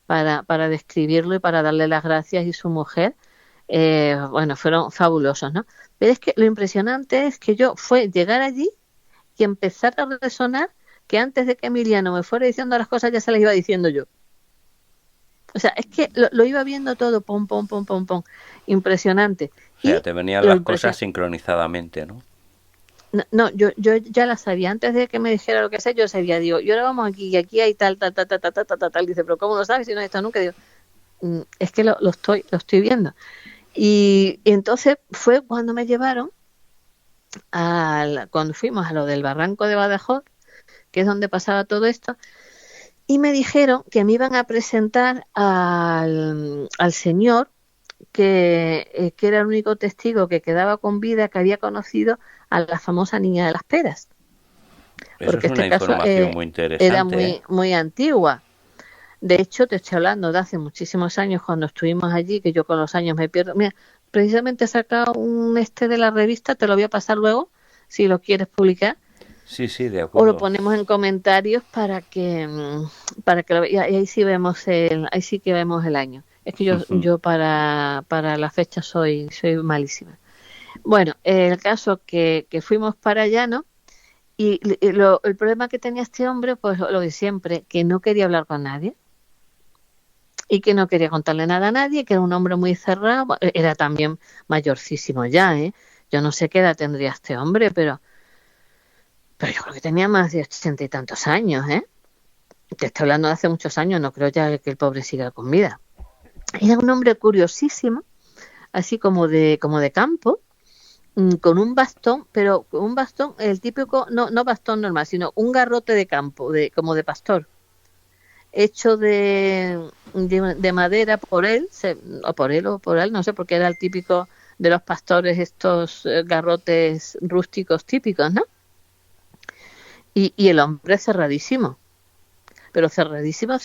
para describirlo y para darle las gracias, y su mujer, fueron fabulosos, ¿no? Pero es que lo impresionante es que fue llegar allí y empezar a resonar que antes de que Emiliano me fuera diciendo las cosas ya se las iba diciendo yo. O sea, es que lo iba viendo todo, pom, impresionante. O sea, te venían las cosas sincronizadamente, ¿no? No, yo ya las sabía. Antes de que me dijera lo que sé, yo sabía, digo, y ahora vamos aquí, y aquí hay tal. Dice, pero ¿cómo lo sabes si no has estado nunca? Digo, es que lo estoy viendo. Y entonces fue cuando me llevaron, cuando fuimos a lo del Barranco de Badajoz, que es donde pasaba todo esto, y me dijeron que me iban a presentar al señor que era el único testigo que quedaba con vida que había conocido a la famosa niña de las peras. Eso porque es una información muy interesante. Era muy antigua. De hecho, te estoy hablando de hace muchísimos años, cuando estuvimos allí, que yo con los años me pierdo. Mira, precisamente he sacado un de la revista, te lo voy a pasar luego, si lo quieres publicar. Sí, de O acuerdo. lo ponemos en comentarios para que y ahí sí que vemos el año. Es que yo para la fecha soy malísima. Bueno, el caso que fuimos para allá, ¿no? Y el problema que tenía este hombre, pues lo de siempre, que no quería hablar con nadie y que no quería contarle nada a nadie, que era un hombre muy cerrado, era también mayorcísimo ya, ¿eh? Yo no sé qué edad tendría este hombre, pero yo creo que tenía más de 80 y tantos años, ¿eh? Te estoy hablando de hace muchos años, no creo ya que el pobre siga con vida. Era un hombre curiosísimo, así como de campo, con un bastón, pero un bastón, el típico, no bastón normal, sino un garrote de campo, como de pastor, hecho de madera por él, o por él, no sé, porque era el típico de los pastores, estos garrotes rústicos típicos, ¿no? Y el hombre cerradísimo, pero cerradísimo,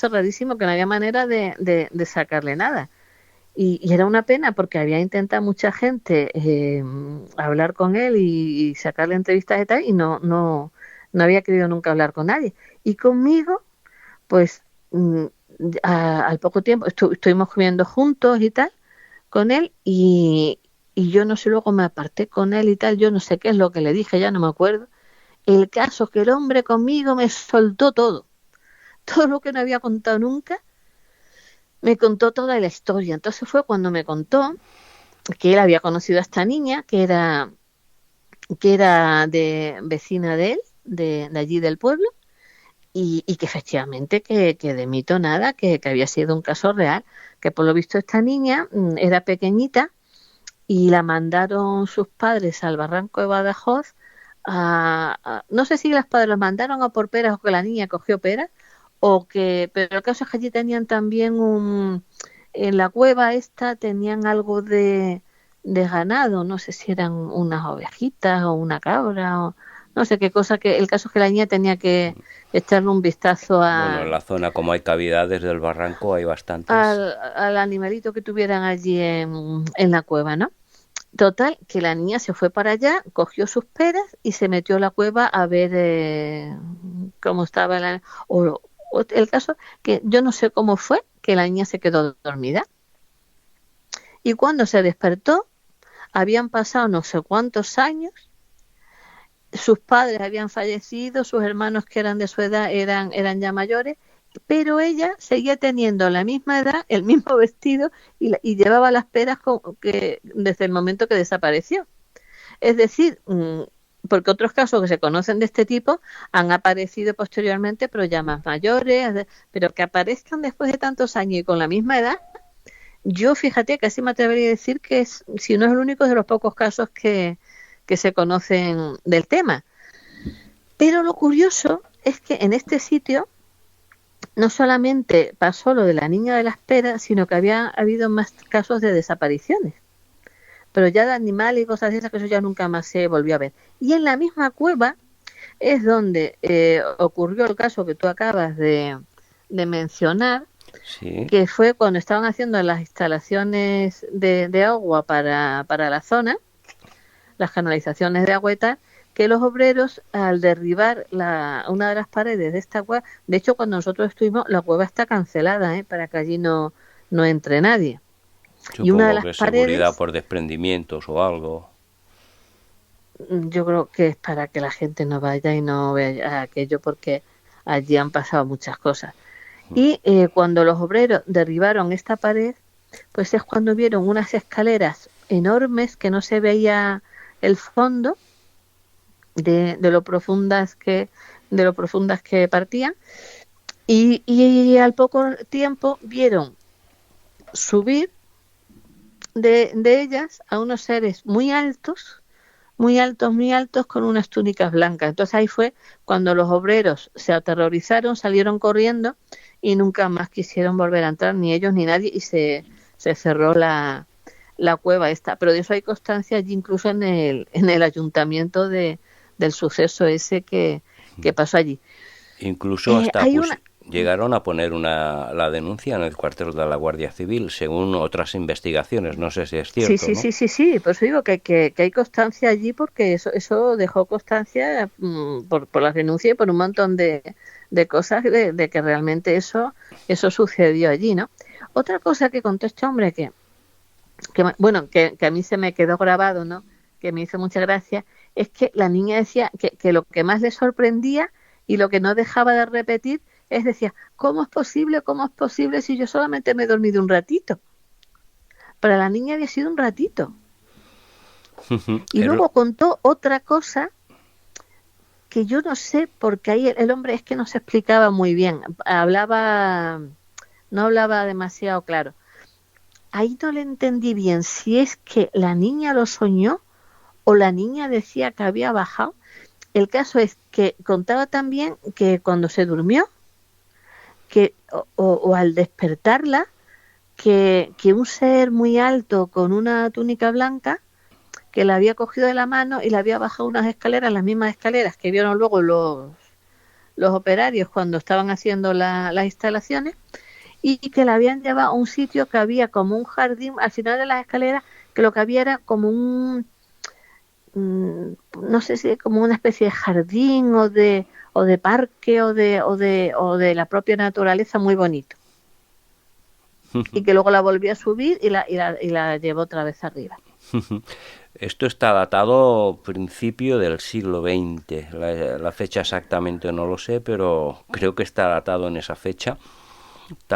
que no había manera de sacarle nada. Y era una pena porque había intentado mucha gente hablar con él y sacarle entrevistas y tal, y no había querido nunca hablar con nadie. Y conmigo, pues al poco tiempo estuvimos comiendo juntos y tal con él, y yo no sé, luego me aparté con él y tal, yo no sé qué es lo que le dije, ya no me acuerdo. El caso es que el hombre conmigo me soltó todo lo que no había contado nunca, me contó toda la historia. Entonces fue cuando me contó que él había conocido a esta niña, que era de vecina de él, de allí del pueblo, y que efectivamente que de mito nada, que había sido un caso real, que por lo visto esta niña era pequeñita y la mandaron sus padres al barranco de Badajoz. No sé si los padres los mandaron a por peras o que la niña cogió peras, pero el caso es que allí tenían también en la cueva esta tenían algo de ganado, no sé si eran unas ovejitas o una cabra o no sé qué cosa, que el caso es que la niña tenía que echarle un vistazo Bueno, en la zona, como hay cavidades del barranco, hay bastantes. al animalito que tuvieran allí en la cueva, ¿no? Total, que la niña se fue para allá, cogió sus peras y se metió a la cueva a ver cómo estaba el caso que yo no sé cómo fue que la niña se quedó dormida. Y cuando se despertó, habían pasado no sé cuántos años, sus padres habían fallecido, sus hermanos que eran de su edad eran ya mayores, pero ella seguía teniendo la misma edad, el mismo vestido y llevaba las peras desde el momento que desapareció. Es decir, porque otros casos que se conocen de este tipo han aparecido posteriormente, pero ya más mayores, pero que aparezcan después de tantos años y con la misma edad, yo fíjate, casi me atrevería a decir que si no es el único de los pocos casos que se conocen del tema. Pero lo curioso es que en este sitio no solamente pasó lo de la niña de las peras, sino que había habido más casos de desapariciones. Pero ya de animales y cosas de esas, que eso ya nunca más se volvió a ver. Y en la misma cueva es donde ocurrió el caso que tú acabas de mencionar, sí, que fue cuando estaban haciendo las instalaciones de agua para la zona, las canalizaciones de agua y tal, que los obreros, al derribar una de las paredes de esta cueva, de hecho cuando nosotros estuvimos, la cueva está cancelada, para que allí no entre nadie. supongo y una de las que paredes, seguridad por desprendimientos o algo. Yo creo que es para que la gente no vaya y no vea aquello, porque allí han pasado muchas cosas. Y cuando los obreros derribaron esta pared, pues es cuando vieron unas escaleras enormes que no se veía el fondo de lo profundas que partían, y al poco tiempo vieron subir de ellas a unos seres muy altos, con unas túnicas blancas. Entonces ahí fue cuando los obreros se aterrorizaron, salieron corriendo y nunca más quisieron volver a entrar, ni ellos ni nadie, y se cerró la cueva esta. Pero de eso hay constancia allí, incluso en el ayuntamiento del suceso ese que pasó allí. Incluso hasta llegaron a poner la denuncia en el cuartel de la Guardia Civil, según otras investigaciones. No sé si es cierto, Sí, ¿no? sí. Por eso digo que hay constancia allí, porque eso dejó constancia por las denuncias y por un montón de cosas de que realmente eso sucedió allí, ¿no? Otra cosa que contó este hombre que a mí se me quedó grabado, ¿no? Que me hizo mucha gracia, es que la niña decía que lo que más le sorprendía y lo que no dejaba de repetir es, decía, ¿cómo es posible si yo solamente me he dormido un ratito? Para la niña había sido un ratito. Y luego contó otra cosa que yo no sé, porque ahí el hombre es que no se explicaba muy bien, no hablaba demasiado claro. Ahí no le entendí bien si es que la niña lo soñó o la niña decía que había bajado. El caso es que contaba también que cuando se durmió, que o al despertarla, que un ser muy alto con una túnica blanca, que la había cogido de la mano y la había bajado unas escaleras, las mismas escaleras que vieron luego los operarios cuando estaban haciendo las instalaciones, y que la habían llevado a un sitio que había como un jardín al final de las escaleras, que lo que había era como no sé si como una especie de jardín o de parque o de la propia naturaleza, muy bonito. Y que luego la volvió a subir y la llevó otra vez arriba. Esto está datado principio del siglo XX. La fecha exactamente no lo sé, pero creo que está datado en esa fecha.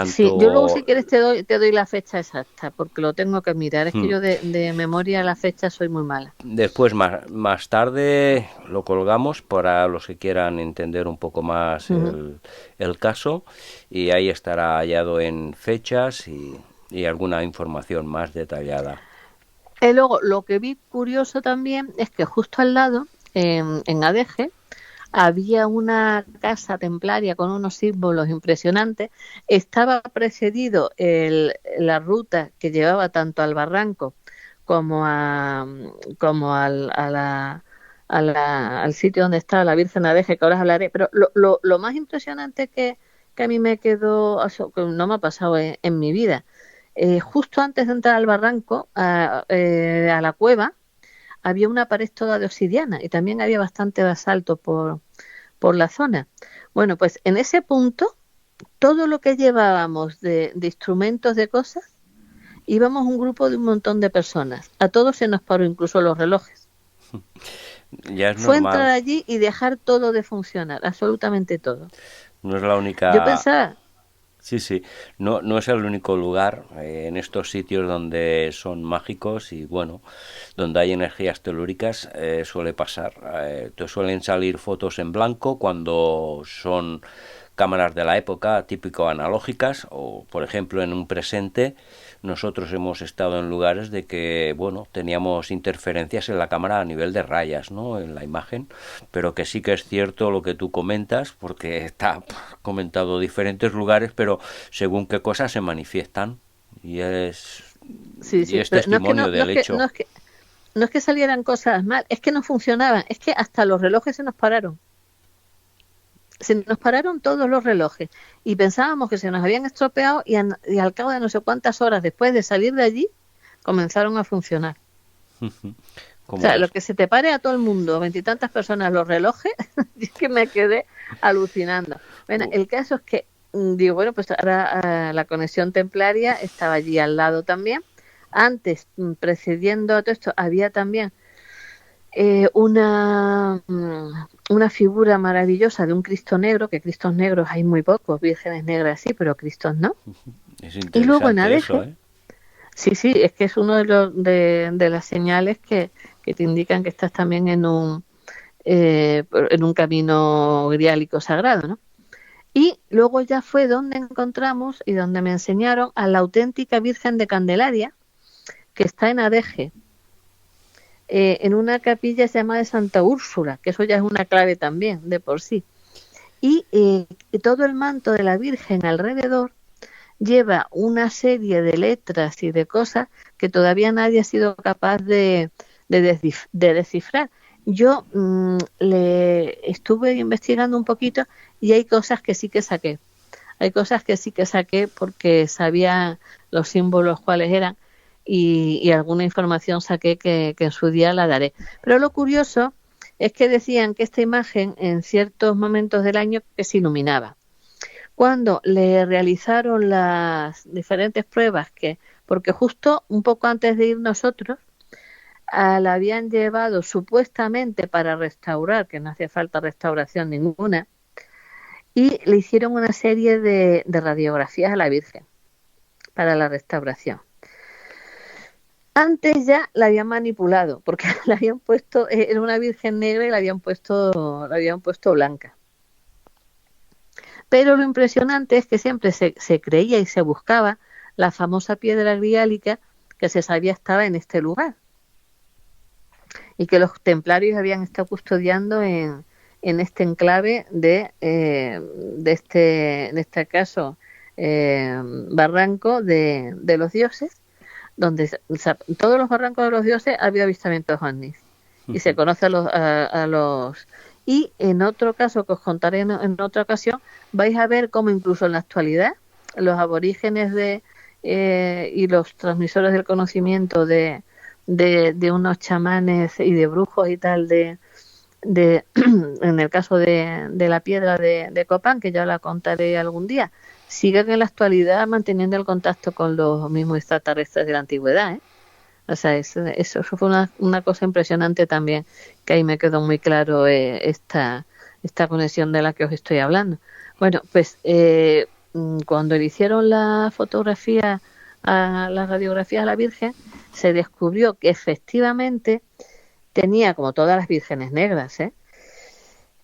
Sí, yo luego si quieres te doy la fecha exacta, porque lo tengo que mirar. Es que yo de memoria la fecha soy muy mala. Después, más tarde, lo colgamos para los que quieran entender un poco más el caso, y ahí estará hallado en fechas y alguna información más detallada. Luego, lo que vi curioso también es que justo al lado, en Adeje, había una casa templaria con unos símbolos impresionantes. Estaba precedido la ruta que llevaba tanto al barranco como al sitio donde estaba la Virgen Adeje, que ahora os hablaré. Pero lo más impresionante que a mí me quedó, que no me ha pasado en mi vida, justo antes de entrar al barranco, a la cueva, había una pared toda de obsidiana y también había bastante basalto por la zona. Bueno, pues en ese punto, todo lo que llevábamos de instrumentos, de cosas, íbamos un grupo de un montón de personas. A todos se nos paró, incluso los relojes. Ya es Fue normal. entrar allí y dejar todo de funcionar, absolutamente todo. No es la única... Yo pensaba... Sí. No es el único lugar en estos sitios donde son mágicos y, bueno, donde hay energías telúricas, suele pasar. Te suelen salir fotos en blanco cuando son cámaras de la época, típico analógicas, o, por ejemplo, en un presente. Nosotros hemos estado en lugares de que, bueno, teníamos interferencias en la cámara a nivel de rayas, ¿no?, en la imagen, pero que sí que es cierto lo que tú comentas, porque está comentado diferentes lugares, pero según qué cosas se manifiestan, y es testimonio del hecho. No es que salieran cosas mal, es que no funcionaban, es que hasta los relojes se nos pararon. Se nos pararon todos los relojes y pensábamos que se nos habían estropeado y al cabo de no sé cuántas horas después de salir de allí comenzaron a funcionar. O sea, lo que se te pare a todo el mundo, 20 y tantas personas los relojes, es que me quedé alucinando. Bueno, el caso es que digo, bueno, pues ahora la conexión templaria estaba allí al lado también. Antes, precediendo a todo esto, había también una figura maravillosa de un Cristo negro, que Cristos negros hay muy pocos, vírgenes negras sí, pero Cristos no. Es interesante. Y luego en Adeje, eso, sí, es que es uno de las señales que te indican que estás también en un camino griálico sagrado, ¿no? Y luego ya fue donde encontramos y donde me enseñaron a la auténtica Virgen de Candelaria, que está en Adeje, en una capilla llamada de Santa Úrsula, que eso ya es una clave también de por sí. Y todo el manto de la Virgen alrededor lleva una serie de letras y de cosas que todavía nadie ha sido capaz de descifrar. Yo le estuve investigando un poquito y hay cosas que sí que saqué. Hay cosas que sí que saqué porque sabía los símbolos cuáles eran y alguna información saqué que en su día la daré. Pero lo curioso es que decían que esta imagen en ciertos momentos del año que se iluminaba. Cuando le realizaron las diferentes pruebas, porque justo un poco antes de ir nosotros, la habían llevado supuestamente para restaurar, que no hacía falta restauración ninguna, y le hicieron una serie de radiografías a la Virgen para la restauración. Antes ya la habían manipulado, porque la habían puesto, era una Virgen negra y la habían puesto blanca. Pero lo impresionante es que siempre se creía y se buscaba la famosa piedra griálica que se sabía estaba en este lugar y que los templarios habían estado custodiando en este enclave de este caso barranco de los dioses, donde todos los barrancos de los dioses había avistamientos ovnis y se conoce a los y en otro caso que os contaré en otra ocasión vais a ver cómo incluso en la actualidad los aborígenes y los transmisores del conocimiento de unos chamanes y de brujos y tal en el caso de la piedra de Copán, que ya la contaré algún día, siguen en la actualidad manteniendo el contacto con los mismos extraterrestres de la antigüedad, ¿eh? O sea, eso fue una cosa impresionante también, que ahí me quedó muy claro esta conexión de la que os estoy hablando. Bueno, pues cuando le hicieron la radiografía a la Virgen, se descubrió que efectivamente tenía, como todas las vírgenes negras,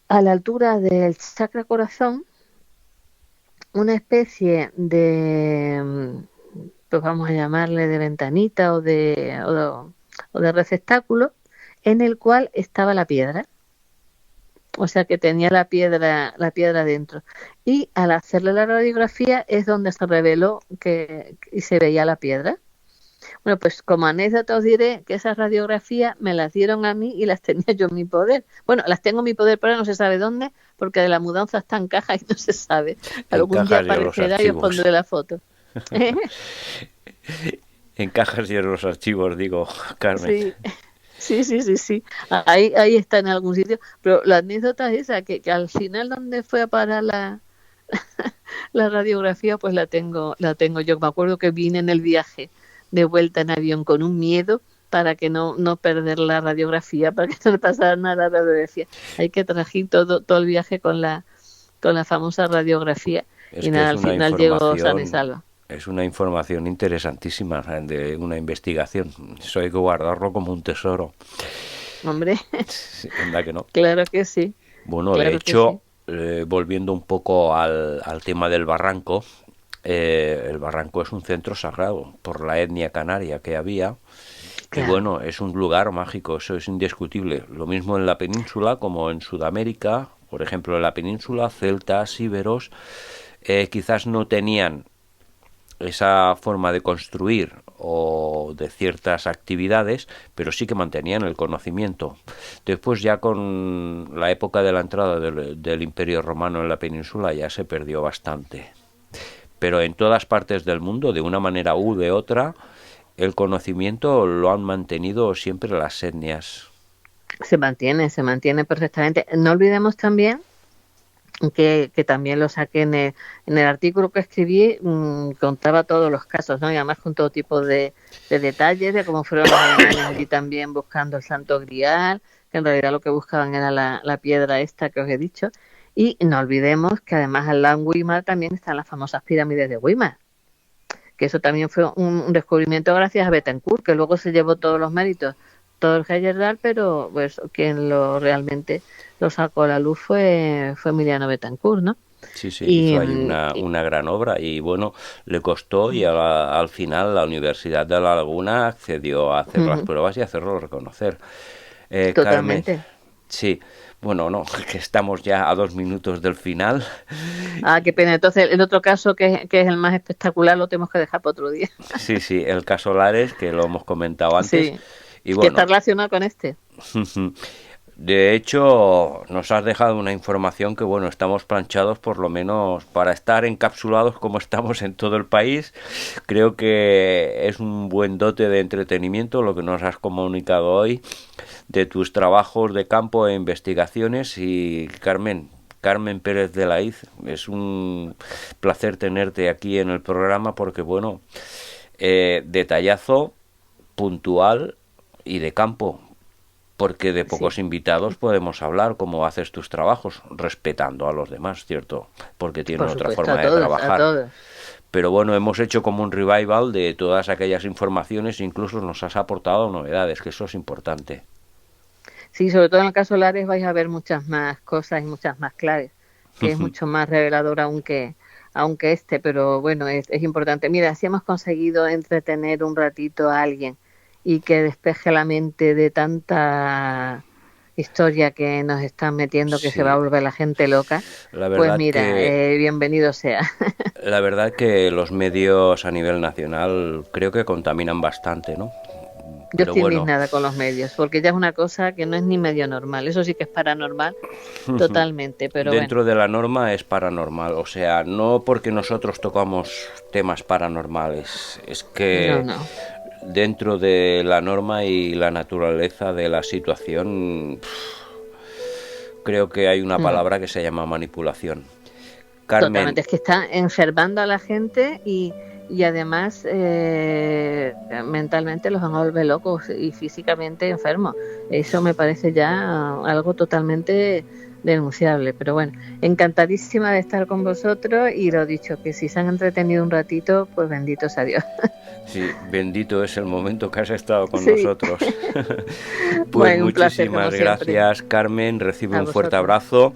a la altura del chakra corazón, una especie de, pues vamos a llamarle de ventanita o de receptáculo en el cual estaba la piedra. O sea que tenía la piedra dentro. Y al hacerle la radiografía es donde se reveló y se veía la piedra. Bueno, pues como anécdota os diré que esas radiografías me las dieron a mí y las tenía yo en mi poder. Bueno, las tengo en mi poder, pero no se sabe dónde, porque de la mudanza está en caja y no se sabe. Algún día aparecerá y os pondré la foto. En cajas y en los archivos, digo, Carmen. Sí. Ahí está en algún sitio. Pero la anécdota es esa, que al final donde fue a parar la radiografía, pues la tengo yo. Me acuerdo que vine en el viaje de vuelta en avión con un miedo para que no perder la radiografía, para que no le pasara nada a la radiografía. Hay que traje todo el viaje con la famosa radiografía. Y nada, al final llegó sana y salva. Es una información interesantísima de una investigación. Eso hay que guardarlo como un tesoro. Hombre, sí, ¿verdad que no? Claro que sí. Bueno, claro de hecho, sí. Volviendo un poco al tema del barranco, el barranco es un centro sagrado por la etnia canaria que había. Claro. Y bueno, es un lugar mágico, eso es indiscutible. Lo mismo en la península como en Sudamérica. Por ejemplo, en la península, celtas, íberos, quizás no tenían esa forma de construir o de ciertas actividades, pero sí que mantenían el conocimiento. Después, ya con la época de la entrada del Imperio Romano en la península, ya se perdió bastante. Pero en todas partes del mundo, de una manera u de otra, el conocimiento lo han mantenido siempre las etnias. Se mantiene perfectamente. No olvidemos también que también lo saqué en el artículo que escribí, contaba todos los casos, ¿no? Y además con todo tipo de detalles de cómo fueron los alemanes allí también buscando el Santo Grial, que en realidad lo que buscaban era la piedra esta que os he dicho. Y no olvidemos que además al lado en Weimar también están las famosas pirámides de Weimar, que eso también fue un descubrimiento gracias a Betancourt, que luego se llevó todos los méritos, todo el Heyerdahl, pero pues quien realmente lo sacó a la luz fue Emiliano Betancourt, ¿no? Sí, hizo ahí una gran obra y bueno, le costó y al final la Universidad de La Laguna accedió a hacer las pruebas y hacerlo reconocer. Totalmente. Carmen, sí, bueno, no, que estamos ya a 2 minutos del final. Ah, qué pena. Entonces, el otro caso que es el más espectacular lo tenemos que dejar para otro día. Sí, el caso Lares, que lo hemos comentado antes. Sí, y bueno, que está relacionado con este. De hecho, nos has dejado una información que, bueno, estamos planchados por lo menos para estar encapsulados como estamos en todo el país. Creo que es un buen dote de entretenimiento lo que nos has comunicado hoy de tus trabajos de campo e investigaciones. Y Carmen Pérez de la Iz, es un placer tenerte aquí en el programa porque, bueno, detallazo, puntual y de campo. Porque de pocos invitados podemos hablar cómo haces tus trabajos, respetando a los demás, ¿cierto? Porque tienen otra forma de trabajar. Pero bueno, hemos hecho como un revival de todas aquellas informaciones, incluso nos has aportado novedades, que eso es importante. Sí, sobre todo en el caso de Lares vais a ver muchas más cosas y muchas más claves, que es mucho más revelador aunque pero bueno, es importante. Mira, si hemos conseguido entretener un ratito a alguien y que despeje la mente de tanta historia que nos están metiendo, que se va a volver la gente loca, pues mira, bienvenido sea. La verdad que los medios a nivel nacional creo que contaminan bastante, ¿no? Yo estoy indignada con los medios, porque ya es una cosa que no es ni medio normal. Eso sí que es paranormal, totalmente. Pero dentro de la norma es paranormal, o sea, no porque nosotros tocamos temas paranormales, es que no. Dentro de la norma y la naturaleza de la situación, creo que hay una palabra que se llama manipulación. Carmen. Totalmente, es que está enfermando a la gente y además mentalmente los van a volver locos y físicamente enfermos. Eso me parece ya algo totalmente denunciable, pero bueno, encantadísima de estar con vosotros y lo dicho, que si se han entretenido un ratito, pues bendito sea Dios. Sí, bendito es el momento que has estado con nosotros. Pues bueno, muchísimas gracias, Carmen, recibe un fuerte abrazo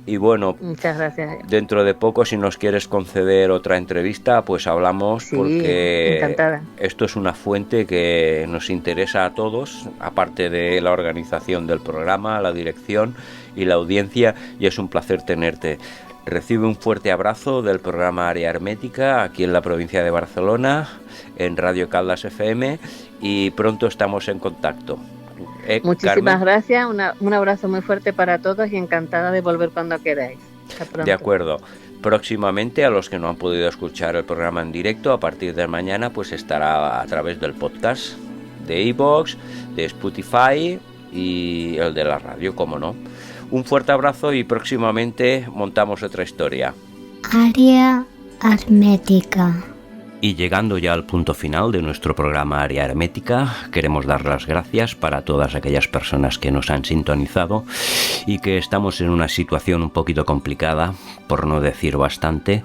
y bueno, muchas gracias. Dentro de poco, si nos quieres conceder otra entrevista, pues hablamos, porque encantada. Esto es una fuente que nos interesa a todos, aparte de la organización del programa, la dirección y la audiencia, y es un placer tenerte. Recibe un fuerte abrazo del programa Área Hermética aquí en la provincia de Barcelona, en Radio Caldas FM, y pronto estamos en contacto. Muchísimas gracias, un abrazo muy fuerte para todos y encantada de volver cuando queráis. De acuerdo. Próximamente, a los que no han podido escuchar el programa en directo, a partir de mañana pues estará a través del podcast de iVoox, de Spotify y el de la radio, como no. Un fuerte abrazo y próximamente montamos otra historia. Área Hermética. Y llegando ya al punto final de nuestro programa Área Hermética, queremos dar las gracias para todas aquellas personas que nos han sintonizado y que estamos en una situación un poquito complicada, por no decir bastante,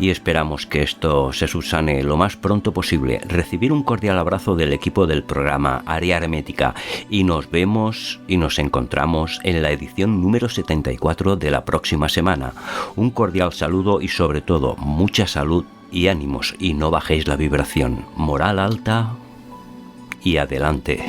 y esperamos que esto se subsane lo más pronto posible. Recibir un cordial abrazo del equipo del programa Área Hermética y nos vemos y nos encontramos en la edición número 74 de la próxima semana. Un cordial saludo y sobre todo mucha salud y ánimos, y no bajéis la vibración. Moral alta y adelante.